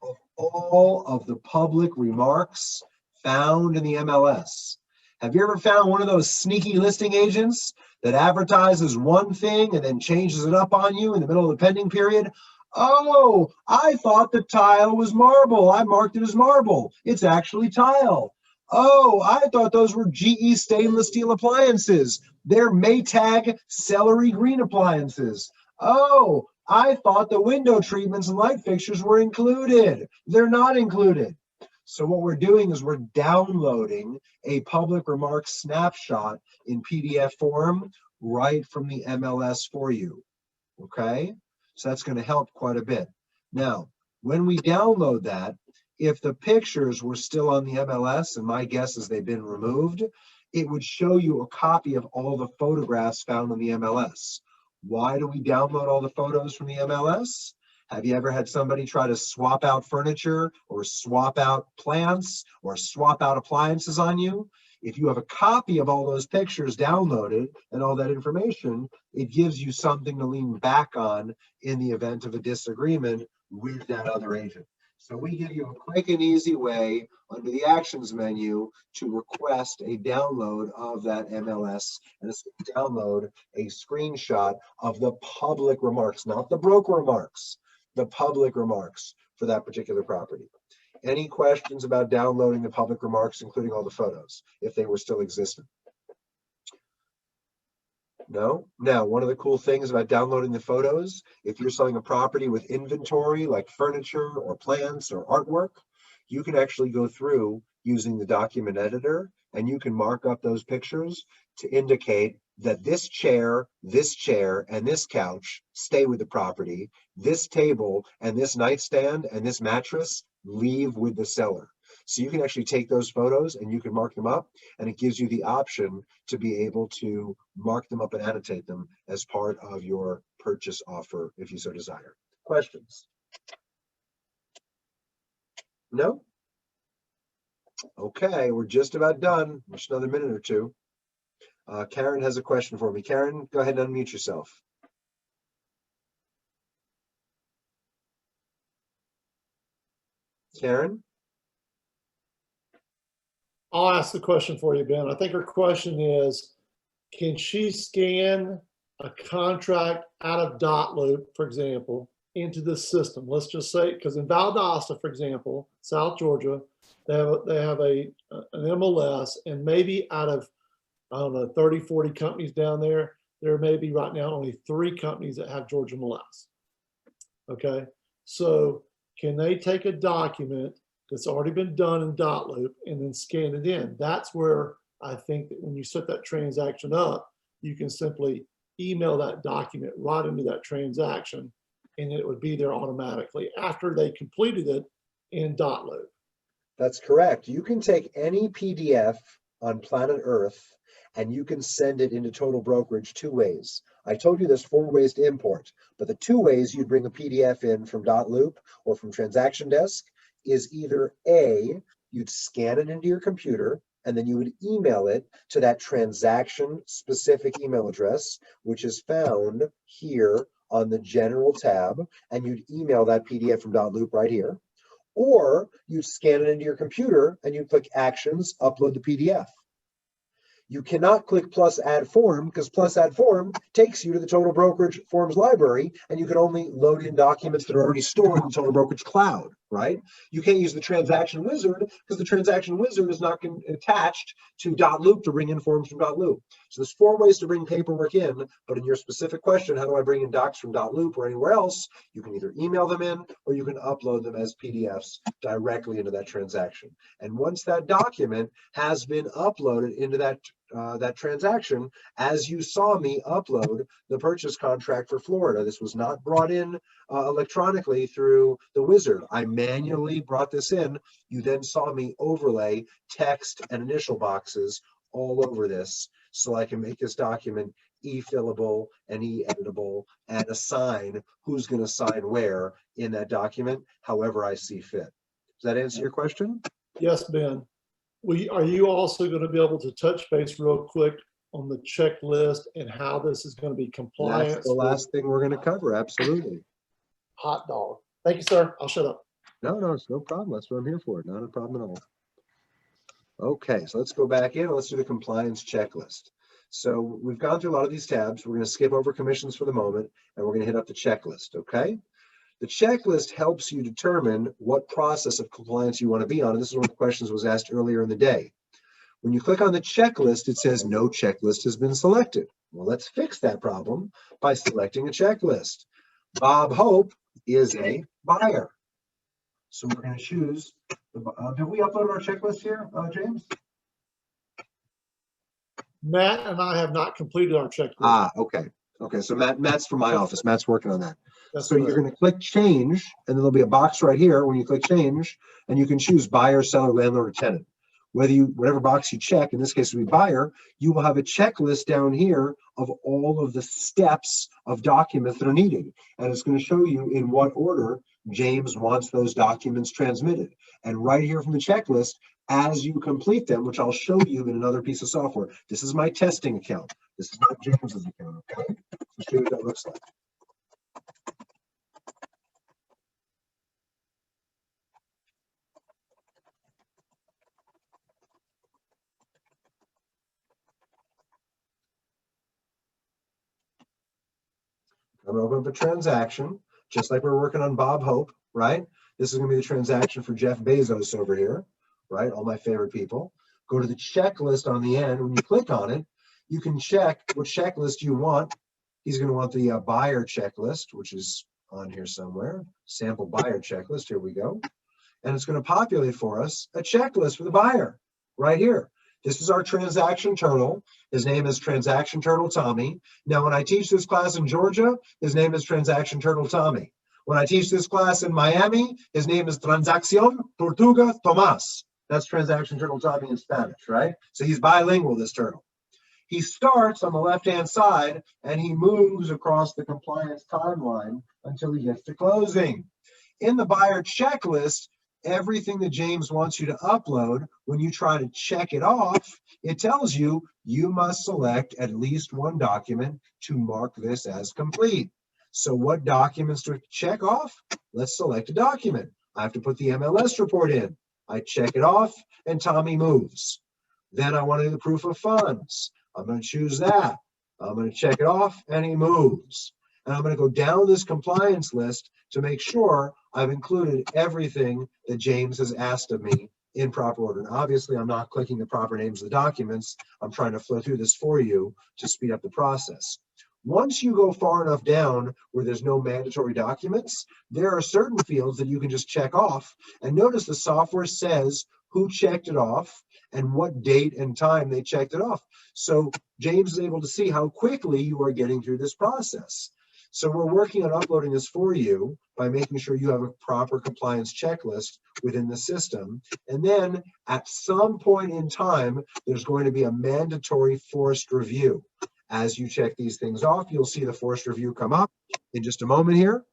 [SPEAKER 1] of all of the public remarks found in the MLS. Have you ever found one of those sneaky listing agents that advertises one thing and then changes it up on you in the middle of the pending period? Oh, I thought the tile was marble. I marked it as marble. It's actually tile. Oh, I thought those were GE stainless steel appliances. They're Maytag celery green appliances. Oh, I thought the window treatments and light fixtures were included. They're not included. So what we're doing is we're downloading a public remarks snapshot in PDF form right from the MLS for you, okay? So that's going to help quite a bit. Now, when we download that, if the pictures were still on the MLS, and my guess is they've been removed, it would show you a copy of all the photographs found on the MLS. Why do we download all the photos from the MLS? Have you ever had somebody try to swap out furniture or swap out plants or swap out appliances on you? If you have a copy of all those pictures downloaded and all that information, it gives you something to lean back on in the event of a disagreement with that other agent. So we give you a quick and easy way under the Actions menu to request a download of that MLS and download a screenshot of the public remarks, not the broker remarks, the public remarks for that particular property. Any questions about downloading the public remarks, including all the photos, if they were still existent? No? Now, one of the cool things about downloading the photos, if you're selling a property with inventory like furniture or plants or artwork, you can actually go through using the document editor and you can mark up those pictures to indicate that this chair, and this couch stay with the property, this table and this nightstand and this mattress leave with the seller. So you can actually take those photos and you can mark them up, and it gives you the option to be able to mark them up and annotate them as part of your purchase offer if you so desire. Questions? No? Okay, we're just about done. Just another minute or two. Karen has a question for me. Karen, go ahead and unmute yourself. Karen?
[SPEAKER 5] I'll ask the question for you, Ben. I think her question is, can she scan a contract out of dot loop, for example, into the system? Let's just say, because in Valdosta, for example, South Georgia, they have an MLS, and maybe out of, I don't know, 30, 40 companies down there, there may be right now only 3 companies that have Georgia MLS. Okay, so can they take a document that's already been done in .loop and then scan it in. That's where I think that when you set that transaction up, you can simply email that document right into that transaction, and it would be there automatically after they completed it in .loop.
[SPEAKER 1] That's correct. You can take any PDF on planet Earth and you can send it into Total Brokerage 2 ways. I told you there's 4 ways to import, but the 2 ways you'd bring a PDF in from .loop or from Transaction Desk is either A, you'd scan it into your computer and then you would email it to that transaction specific email address, which is found here on the General tab, and you'd email that PDF from .loop right here. Or you scan it into your computer and you click Actions, upload the PDF. You cannot click plus add form because plus add form takes you to the Total Brokerage Forms library, and you can only load in documents that are already stored in the Total Brokerage Cloud, right? You can't use the Transaction Wizard because the Transaction Wizard is not attached to .loop to bring in forms from .loop. So there's 4 ways to bring paperwork in, but in your specific question, how do I bring in docs from .loop or anywhere else, you can either email them in or you can upload them as PDFs directly into that transaction. And once that document has been uploaded into that transaction, as you saw me upload the purchase contract for Florida, this was not brought in electronically through the wizard. I manually brought this in. You then saw me overlay text and initial boxes all over this so I can make this document e-fillable and e-editable and assign who's going to sign where in that document, however I see fit. Does that answer your question?
[SPEAKER 5] Yes, Ben. Are you also going to be able to touch base real quick on the checklist and how this is going to be compliant?
[SPEAKER 1] That's the last thing we're going to cover. Absolutely.
[SPEAKER 5] Hot dog. Thank you, sir. I'll shut up.
[SPEAKER 1] No, it's no problem. That's what I'm here for. Not a problem at all. Okay, so let's go back in and let's do the compliance checklist. So we've gone through a lot of these tabs. We're going to skip over commissions for the moment, and we're going to hit up the checklist, okay? The checklist helps you determine what process of compliance you want to be on. And this is one of the questions that was asked earlier in the day. When you click on the checklist, it says no checklist has been selected. Well, let's fix that problem by selecting a checklist. Bob Hope is a buyer. So we're going to choose, did we upload our checklist here, James?
[SPEAKER 5] Matt and I have not completed our checklist.
[SPEAKER 1] Okay. Okay, so Matt's from my office. Matt's working on that.
[SPEAKER 5] That's
[SPEAKER 1] so
[SPEAKER 5] correct.
[SPEAKER 1] You're going to click change, and then there'll be a box right here when you click change, and you can choose buyer, seller, landlord, or tenant. Whatever box you check, in this case it would be buyer, you will have a checklist down here of all of the steps of documents that are needed. And it's going to show you in what order James wants those documents transmitted. And right here from the checklist, as you complete them, which I'll show you in another piece of software, this is my testing account. This is not James's account, okay? I'll show you what that looks like. I'm going to open up a transaction, just like we're working on Bob Hope, right? This is going to be the transaction for Jeff Bezos over here, right? All my favorite people. Go to the checklist on the end. When you click on it, you can check what checklist you want. He's going to want the buyer checklist, which is on here somewhere. Sample buyer checklist. Here we go. And it's going to populate for us a checklist for the buyer right here. This is our transaction turtle. His name is Transaction Turtle Tommy. Now, when I teach this class in Georgia, his name is Transaction Turtle Tommy. When I teach this class in Miami, his name is Transacción Tortuga Tomás. That's Transaction Turtle Tommy in Spanish, right? So he's bilingual, this turtle. He starts on the left-hand side, and he moves across the compliance timeline until he gets to closing. In the buyer checklist, everything that James wants you to upload, when you try to check it off, it tells you you must select at least one document to mark this as complete. So what documents to check off? Let's select a document. I have to put the MLS report in. I check it off, and Tommy moves. Then I want to do the proof of funds. I'm going to choose that. I'm going to check it off, and he moves. And I'm going to go down this compliance list to make sure I've included everything that James has asked of me in proper order. And obviously, I'm not clicking the proper names of the documents. I'm trying to flow through this for you to speed up the process. Once you go far enough down where there's no mandatory documents, there are certain fields that you can just check off. And notice the software says who checked it off and what date and time they checked it off. So James is able to see how quickly you are getting through this process. So we're working on uploading this for you by making sure you have a proper compliance checklist within the system. And then at some point in time, there's going to be a mandatory forced review. As you check these things off, you'll see the forced review come up in just a moment here.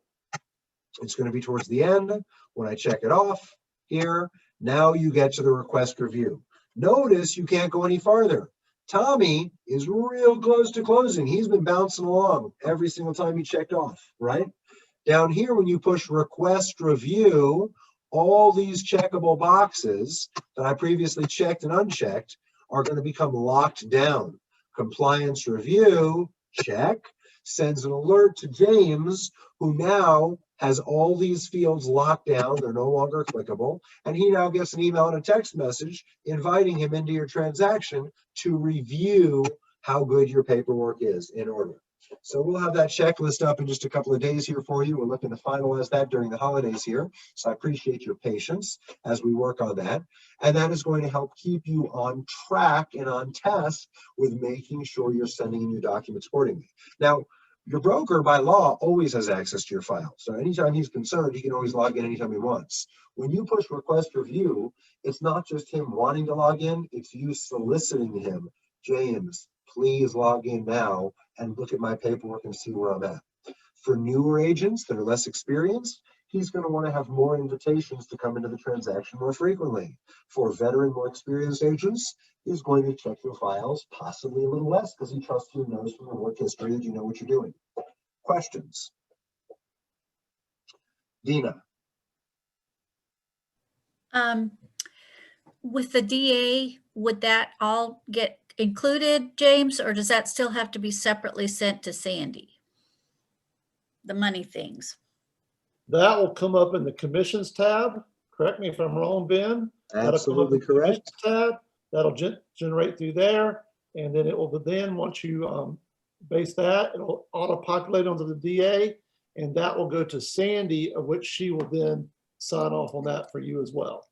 [SPEAKER 1] It's going to be towards the end when I check it off here. Now you get to the request review. Notice you can't go any farther. Tommy is real close to closing. He's been bouncing along every single time he checked off, right? Down here, when you push request review, all these checkable boxes that I previously checked and unchecked are going to become locked down. Compliance review, check, sends an alert to James, who now has all these fields locked down. They're no longer clickable. And he now gets an email and a text message inviting him into your transaction to review how good your paperwork is in order. So we'll have that checklist up in just a couple of days here for you. We're looking to finalize that during the holidays here. So I appreciate your patience as we work on that. And that is going to help keep you on track and on task with making sure you're sending in your documents accordingly. Now, your broker by law always has access to your file. So anytime he's concerned, he can always log in anytime he wants. When you push request review, it's not just him wanting to log in, it's you soliciting him. James, please log in now and look at my paperwork and see where I'm at. For newer agents that are less experienced, he's going to want to have more invitations to come into the transaction more frequently. For veteran, more experienced agents, he's going to check your files possibly a little less because he trusts you and knows from your work history that you know what you're doing. Questions? Dina.
[SPEAKER 2] With the DA, would that all get included, James, or does that still have to be separately sent to Sandy? The money things.
[SPEAKER 5] That will come up in the commissions tab. Correct me if I'm wrong, Ben.
[SPEAKER 1] Absolutely correct.
[SPEAKER 5] Tab. That'll generate through there. And then it will then, once you base that, it'll auto-populate onto the DA. And that will go to Sandy, of which she will then sign off on that for you as well.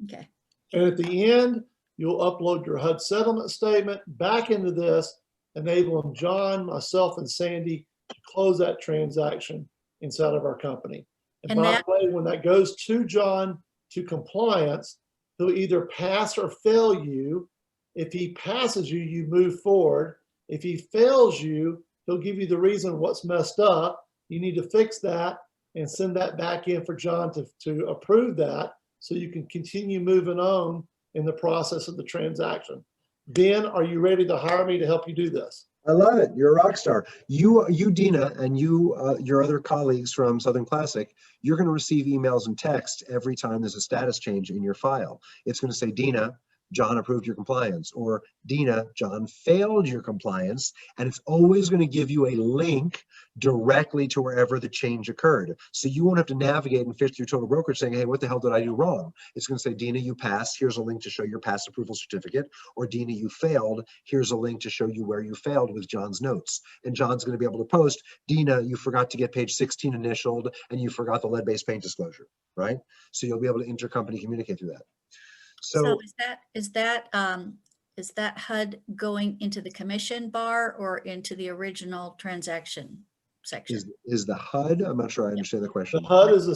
[SPEAKER 2] Okay.
[SPEAKER 5] And at the end, you'll upload your HUD settlement statement back into this, enabling John, myself, and Sandy to close that transaction inside of our company. And by the way, when that goes to John to compliance, he'll either pass or fail you. If he passes you, you move forward. If he fails you, he'll give you the reason what's messed up. You need to fix that and send that back in for John to approve that so you can continue moving on in the process of the transaction. Ben, are you ready to hire me to help you do this?
[SPEAKER 1] I love it. You're a rock star. You Dina, and your other colleagues from Southern Classic, you're going to receive emails and text every time there's a status change in your file. It's going to say, Dina, John approved your compliance, or Dina, John failed your compliance, and it's always going to give you a link directly to wherever the change occurred. So you won't have to navigate and fish through Total Brokerage saying, hey, what the hell did I do wrong? It's going to say, Dina, you passed. Here's a link to show your past approval certificate. Or Dina, you failed. Here's a link to show you where you failed with John's notes. And John's going to be able to post, Dina, you forgot to get page 16 initialed, and you forgot the lead-based paint disclosure, right? So you'll be able to intercompany communicate through that.
[SPEAKER 2] So is that HUD going into the commission bar or into the original transaction section?
[SPEAKER 1] Is the HUD? I'm not sure I understand the question.
[SPEAKER 5] The HUD is the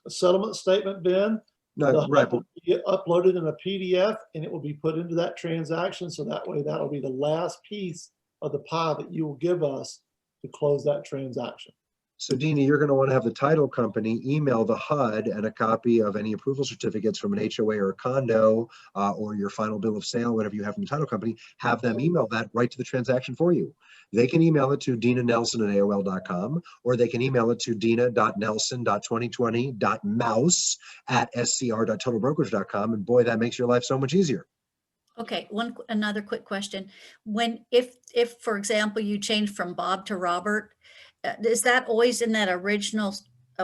[SPEAKER 5] settlement statement, Ben.
[SPEAKER 1] No, right.
[SPEAKER 5] Will be uploaded in a PDF and it will be put into that transaction. So that way, that'll be the last piece of the pie that you will give us to close that transaction.
[SPEAKER 1] So Dina, you're going to want to have the title company email the HUD and a copy of any approval certificates from an HOA or a condo or your final bill of sale, whatever you have from the title company, have them email that right to the transaction for you. They can email it to dinanelson@aol.com, or they can email it to dina.nelson.2020.mouse@scr.totalbrokerage.com. And boy, that makes your life so much easier.
[SPEAKER 2] Okay, another quick question. If for example, you change from Bob to Robert, is that always in that original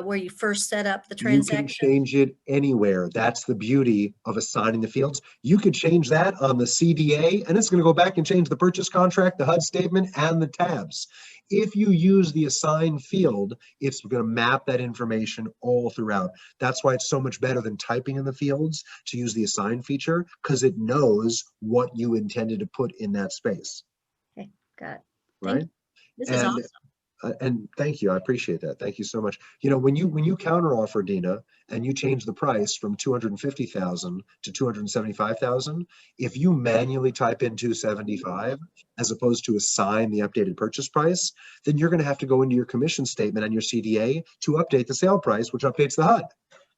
[SPEAKER 2] where you first set up the
[SPEAKER 1] You can
[SPEAKER 2] transaction?
[SPEAKER 1] change it anywhere. That's the beauty of assigning the fields. You could change that on the CDA, and it's going to go back and change the purchase contract, the HUD statement, and the tabs. If you use the assign field, it's going to map that information all throughout. That's why it's so much better than typing in the fields to use the assign feature, because it knows what you intended to put in that space.
[SPEAKER 2] Okay, got it.
[SPEAKER 1] Right?
[SPEAKER 2] This is awesome.
[SPEAKER 1] And thank you, I appreciate that. Thank you so much. You know, when you counter offer, Dina, and you change the price from 250,000 to 275,000, if you manually type in 275 as opposed to assign the updated purchase price, then you're going to have to go into your commission statement on your CDA to update the sale price, which updates the HUD.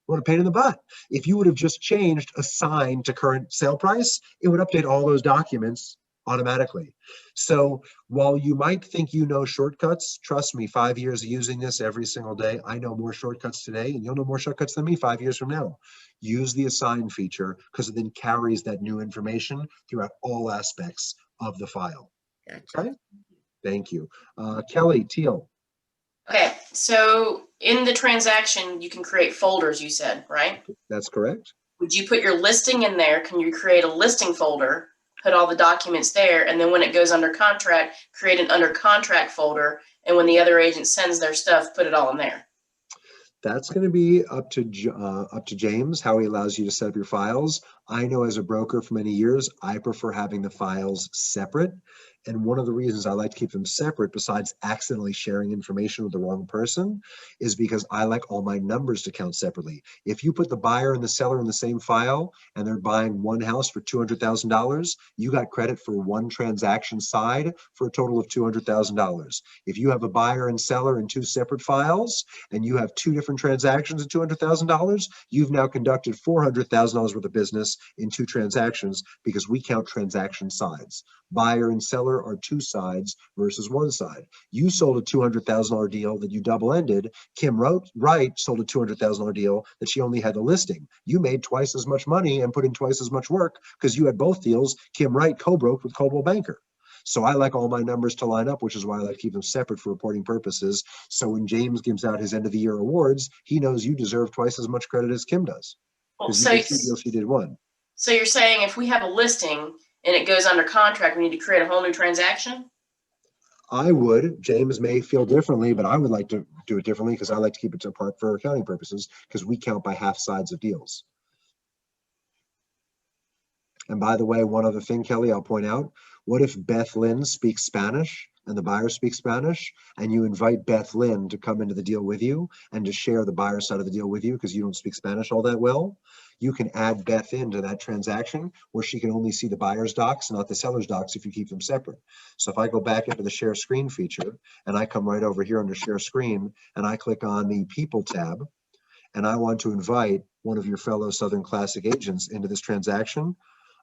[SPEAKER 1] What a pain in the butt. If you would have just changed assign to current sale price, it would update all those documents automatically. So while you might think you know shortcuts, trust me, 5 years of using this every single day, I know more shortcuts today, and you'll know more shortcuts than me 5 years from now. Use the assign feature because it then carries that new information throughout all aspects of the file.
[SPEAKER 2] Gotcha.
[SPEAKER 1] Okay? Thank you. Kelly Teal.
[SPEAKER 11] Okay, so in the transaction, you can create folders, you said, right?
[SPEAKER 1] That's correct.
[SPEAKER 11] Would you put your listing in there? Can you create a listing folder, put all the documents there, and then when it goes under contract, create an under contract folder, and when the other agent sends their stuff, put it all in there?
[SPEAKER 1] That's going to be up to James, how he allows you to set up your files. I know as a broker for many years, I prefer having the files separate. And one of the reasons I like to keep them separate, besides accidentally sharing information with the wrong person, is because I like all my numbers to count separately. If you put the buyer and the seller in the same file and they're buying one house for $200,000, you got credit for one transaction side for a total of $200,000. If you have a buyer and seller in two separate files and you have two different transactions at $200,000, you've now conducted $400,000 worth of business in two transactions because we count transaction sides. Buyer and seller are two sides versus one side. You sold a $200,000 deal that you double-ended. Kim Wright sold a $200,000 deal that she only had a listing. You made twice as much money and put in twice as much work because you had both deals. Kim Wright co-broke with Coldwell Banker. So I like all my numbers to line up, which is why I like to keep them separate for reporting purposes. So when James gives out his end of the year awards, he knows you deserve twice as much credit as Kim does.
[SPEAKER 11] Well,
[SPEAKER 1] Because you did two deals, she did one.
[SPEAKER 11] So you're saying if we have a listing and it goes under contract, we need to create a whole new transaction?
[SPEAKER 1] I would. James may feel differently, but I would like to do it differently because I like to keep it apart for accounting purposes because we count by half sides of deals. And by the way, one other thing, Kelly, I'll point out, what if Beth Lynn speaks Spanish and the buyer speaks Spanish and you invite Beth Lynn to come into the deal with you and to share the buyer side of the deal with you because you don't speak Spanish all that well? You can add Beth into that transaction where she can only see the buyer's docs, not the seller's docs if you keep them separate. So if I go back into the share screen feature and I come right over here under share screen and I click on the people tab and I want to invite one of your fellow Southern Classic agents into this transaction,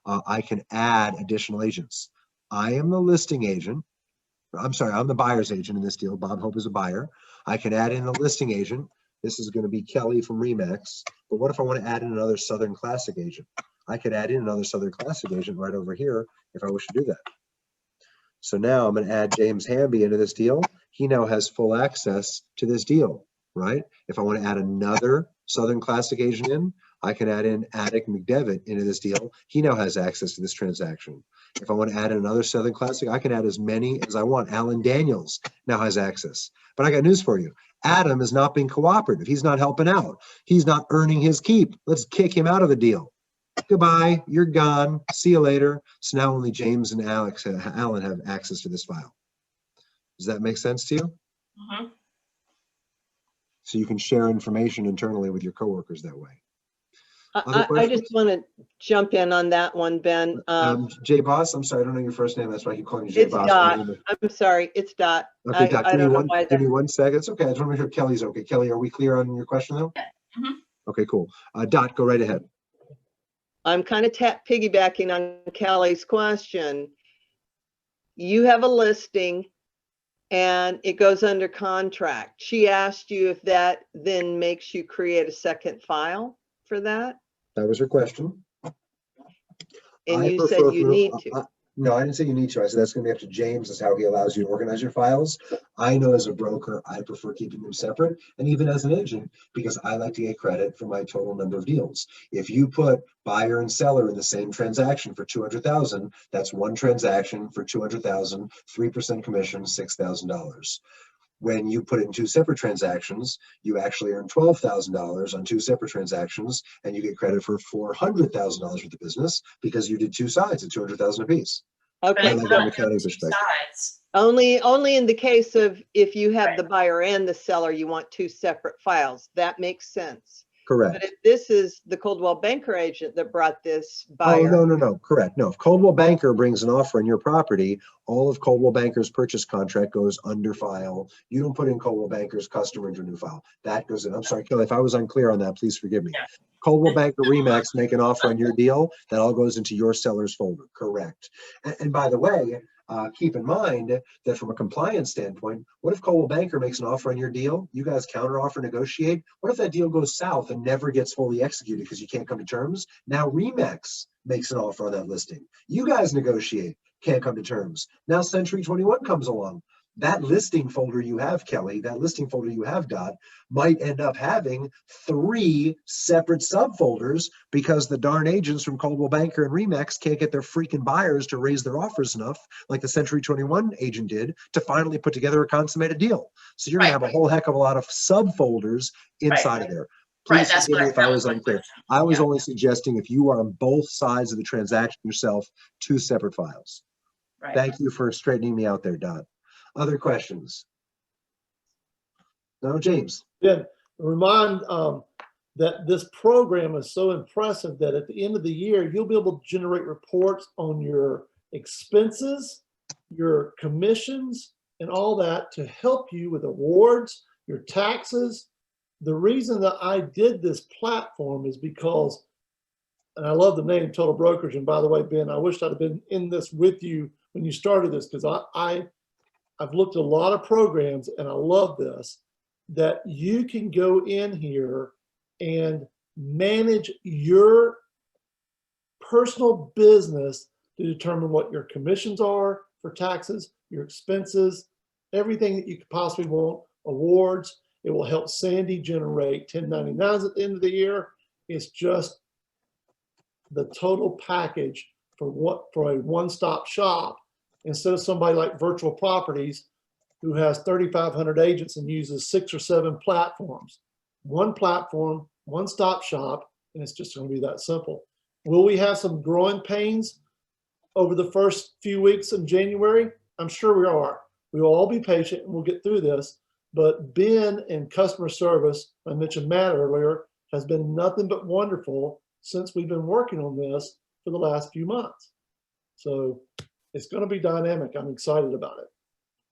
[SPEAKER 1] I can add additional agents. I am the listing agent. I'm sorry, I'm the buyer's agent in this deal. Bob Hope is a buyer. I can add in a listing agent. This is going to be Kelly from Remax. But what if I want to add in another Southern Classic agent? I could add in another Southern Classic agent right over here if I wish to do that. So now I'm going to add James Hamby into this deal. He now has full access to this deal, right? If I want to add another Southern Classic agent in, I can add in Attic McDevitt into this deal. He now has access to this transaction. If I want to add in another Southern Classic, I can add as many as I want. Alan Daniels now has access. But I got news for you. Adam is not being cooperative. He's not helping out. He's not earning his keep. Let's kick him out of the deal. Goodbye. You're gone. See you later. So now only James and Alan have access to this file. Does that make sense to you?
[SPEAKER 11] Mm-hmm.
[SPEAKER 1] So you can share information internally with your coworkers that way.
[SPEAKER 7] I just want to jump in on that one, Ben.
[SPEAKER 1] J Boss, I'm sorry, I don't know your first name. That's why I keep calling you J
[SPEAKER 7] It's
[SPEAKER 1] Boss.
[SPEAKER 7] Dot. I'm sorry, it's Dot.
[SPEAKER 1] Okay, Dot,
[SPEAKER 7] I don't know why
[SPEAKER 1] give me 1 second. It's okay. I just want to make sure Kelly's okay. Kelly, are we clear on your question though?
[SPEAKER 11] Mm-hmm.
[SPEAKER 1] Okay, cool. Dot, go right ahead.
[SPEAKER 7] I'm kind of piggybacking on Kelly's question. You have a listing and it goes under contract. She asked you if that then makes you create a second file for that?
[SPEAKER 1] That was her question.
[SPEAKER 7] And you said you need to.
[SPEAKER 1] No, I didn't say you need to. I said that's going to be up to James as how he allows you to organize your files. I know as a broker, I prefer keeping them separate, and even as an agent, because I like to get credit for my total number of deals. If you put buyer and seller in the same transaction for 200,000, that's one transaction for 200,000, 3% commission, $6,000. When you put it in two separate transactions, you actually earn $12,000 on two separate transactions, and you get credit for $400,000 worth of business because you did two sides at 200,000 apiece.
[SPEAKER 7] Okay.
[SPEAKER 1] I like that accounting perspective.
[SPEAKER 7] Only in the case of if you have the buyer and the seller, you want two separate files. That makes sense.
[SPEAKER 1] Correct.
[SPEAKER 7] But if this is the Coldwell Banker agent that brought this
[SPEAKER 1] Oh,
[SPEAKER 7] buyer.
[SPEAKER 1] no, correct. No, if Coldwell Banker brings an offer on your property, all of Coldwell Banker's purchase contract goes under file. You don't put in Coldwell Banker's customer into a new file. That goes in. I'm sorry, Kelly, if I was unclear on that, please forgive me. Coldwell Banker Remax make an offer on your deal, that all goes into your seller's folder. Correct. And by the way, keep in mind that from a compliance standpoint, what if Coldwell Banker makes an offer on your deal? You guys counter offer, negotiate. What if that deal goes south and never gets fully executed because you can't come to terms? Now Remax makes an offer on that listing. You guys negotiate, can't come to terms. Now Century 21 comes along. That listing folder you have, Kelly, that listing folder you have, Dot, might end up having 3 separate subfolders because the darn agents from Coldwell Banker and Remax can't get their freaking buyers to raise their offers enough, like the Century 21 agent did, to finally put together a consummated deal. So you're going to have a whole heck of a lot of subfolders inside of there. Please forgive me if I was unclear. I was only suggesting if you are on both sides of the transaction yourself, 2 separate files. Thank you for straightening me out there, Dot. Other questions? No, James.
[SPEAKER 5] Yeah, remind that this program is so impressive that at the end of the year, you'll be able to generate reports on your expenses, your commissions, and all that to help you with awards, your taxes. The reason that I did this platform is because, and I love the name Total Brokerage, and by the way, Ben, I wish I'd have been in this with you when you started this, because I've looked at a lot of programs and I love this, that you can go in here and manage your personal business to determine what your commissions are for taxes, your expenses, everything that you could possibly want, awards. It will help Sandy generate 1099s at the end of the year. It's just the total package for a one-stop shop. Instead of somebody like Virtual Properties who has 3,500 agents and uses 6 or 7 platforms. One platform, one-stop shop, and it's just going to be that simple. Will we have some growing pains over the first few weeks in January? I'm sure we are. We will all be patient and we'll get through this. But Ben in customer service, I mentioned Matt earlier, has been nothing but wonderful since we've been working on this for the last few months. So it's going to be dynamic. I'm excited about it.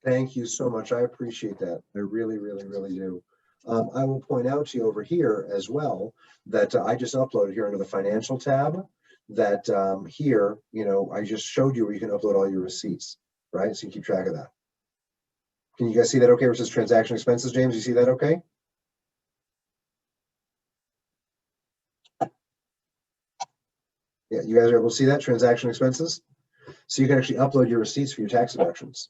[SPEAKER 1] Thank you so much. I appreciate that. I really, really, really do. I will point out to you over here as well that I just uploaded here under the financial tab that here, I just showed you where you can upload all your receipts, right? So you keep track of that. Can you guys see that okay? Where it says transaction expenses, James, you see that okay? Yeah, you guys are able to see that, transaction expenses? So you can actually upload your receipts for your tax deductions.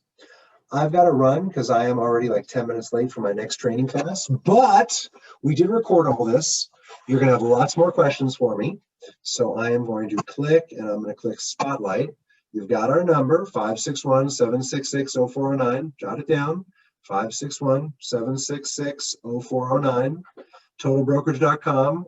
[SPEAKER 1] I've got to run because I am already like 10 minutes late for my next training class, but we did record all this. You're going to have lots more questions for me. So I am going to click and I'm going to click Spotlight. You've got our number, 561-766-0409. Jot it down, 561-766-0409, totalbrokerage.com.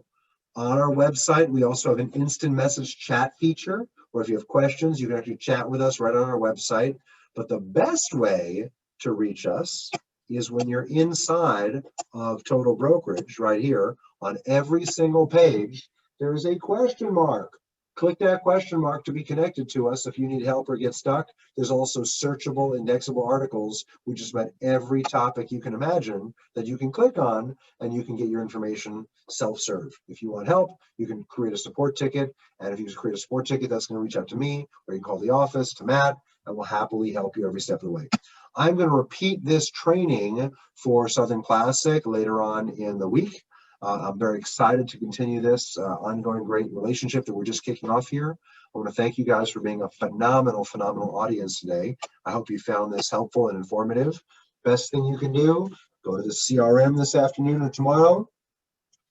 [SPEAKER 1] On our website, we also have an instant message chat feature where if you have questions, you can actually chat with us right on our website. But the best way to reach us is when you're inside of Total Brokerage right here. On every single page, there is a question mark. Click that question mark to be connected to us if you need help or get stuck. There's also searchable, indexable articles with just about every topic you can imagine that you can click on and you can get your information self-serve. If you want help, you can create a support ticket. And if you create a support ticket, that's going to reach out to me, or you can call the office, to Matt, and we'll happily help you every step of the way. I'm going to repeat this training for Southern Classic later on in the week. I'm very excited to continue this ongoing great relationship that we're just kicking off here. I want to thank you guys for being a phenomenal audience today. I hope you found this helpful and informative. Best thing you can do, go to the CRM this afternoon or tomorrow,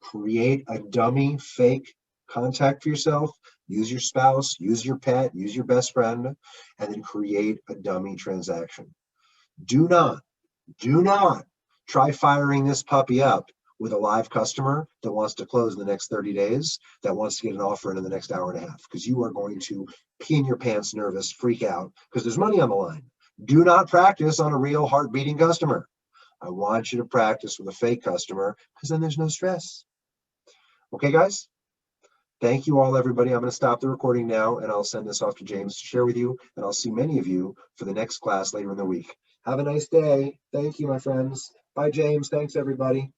[SPEAKER 1] create a dummy fake contact for yourself, use your spouse, use your pet, use your best friend, and then create a dummy transaction. Do not try firing this puppy up with a live customer that wants to close in the next 30 days, that wants to get an offer in the next hour and a half, because you are going to pee in your pants, nervous, freak out, because there's money on the line. Do not practice on a real heart-beating customer. I want you to practice with a fake customer, because then there's no stress. Okay, guys? Thank you all, everybody. I'm going to stop the recording now, and I'll send this off to James to share with you, and I'll see many of you for the next class later in the week. Have a nice day. Thank you, my friends. Bye, James. Thanks, everybody.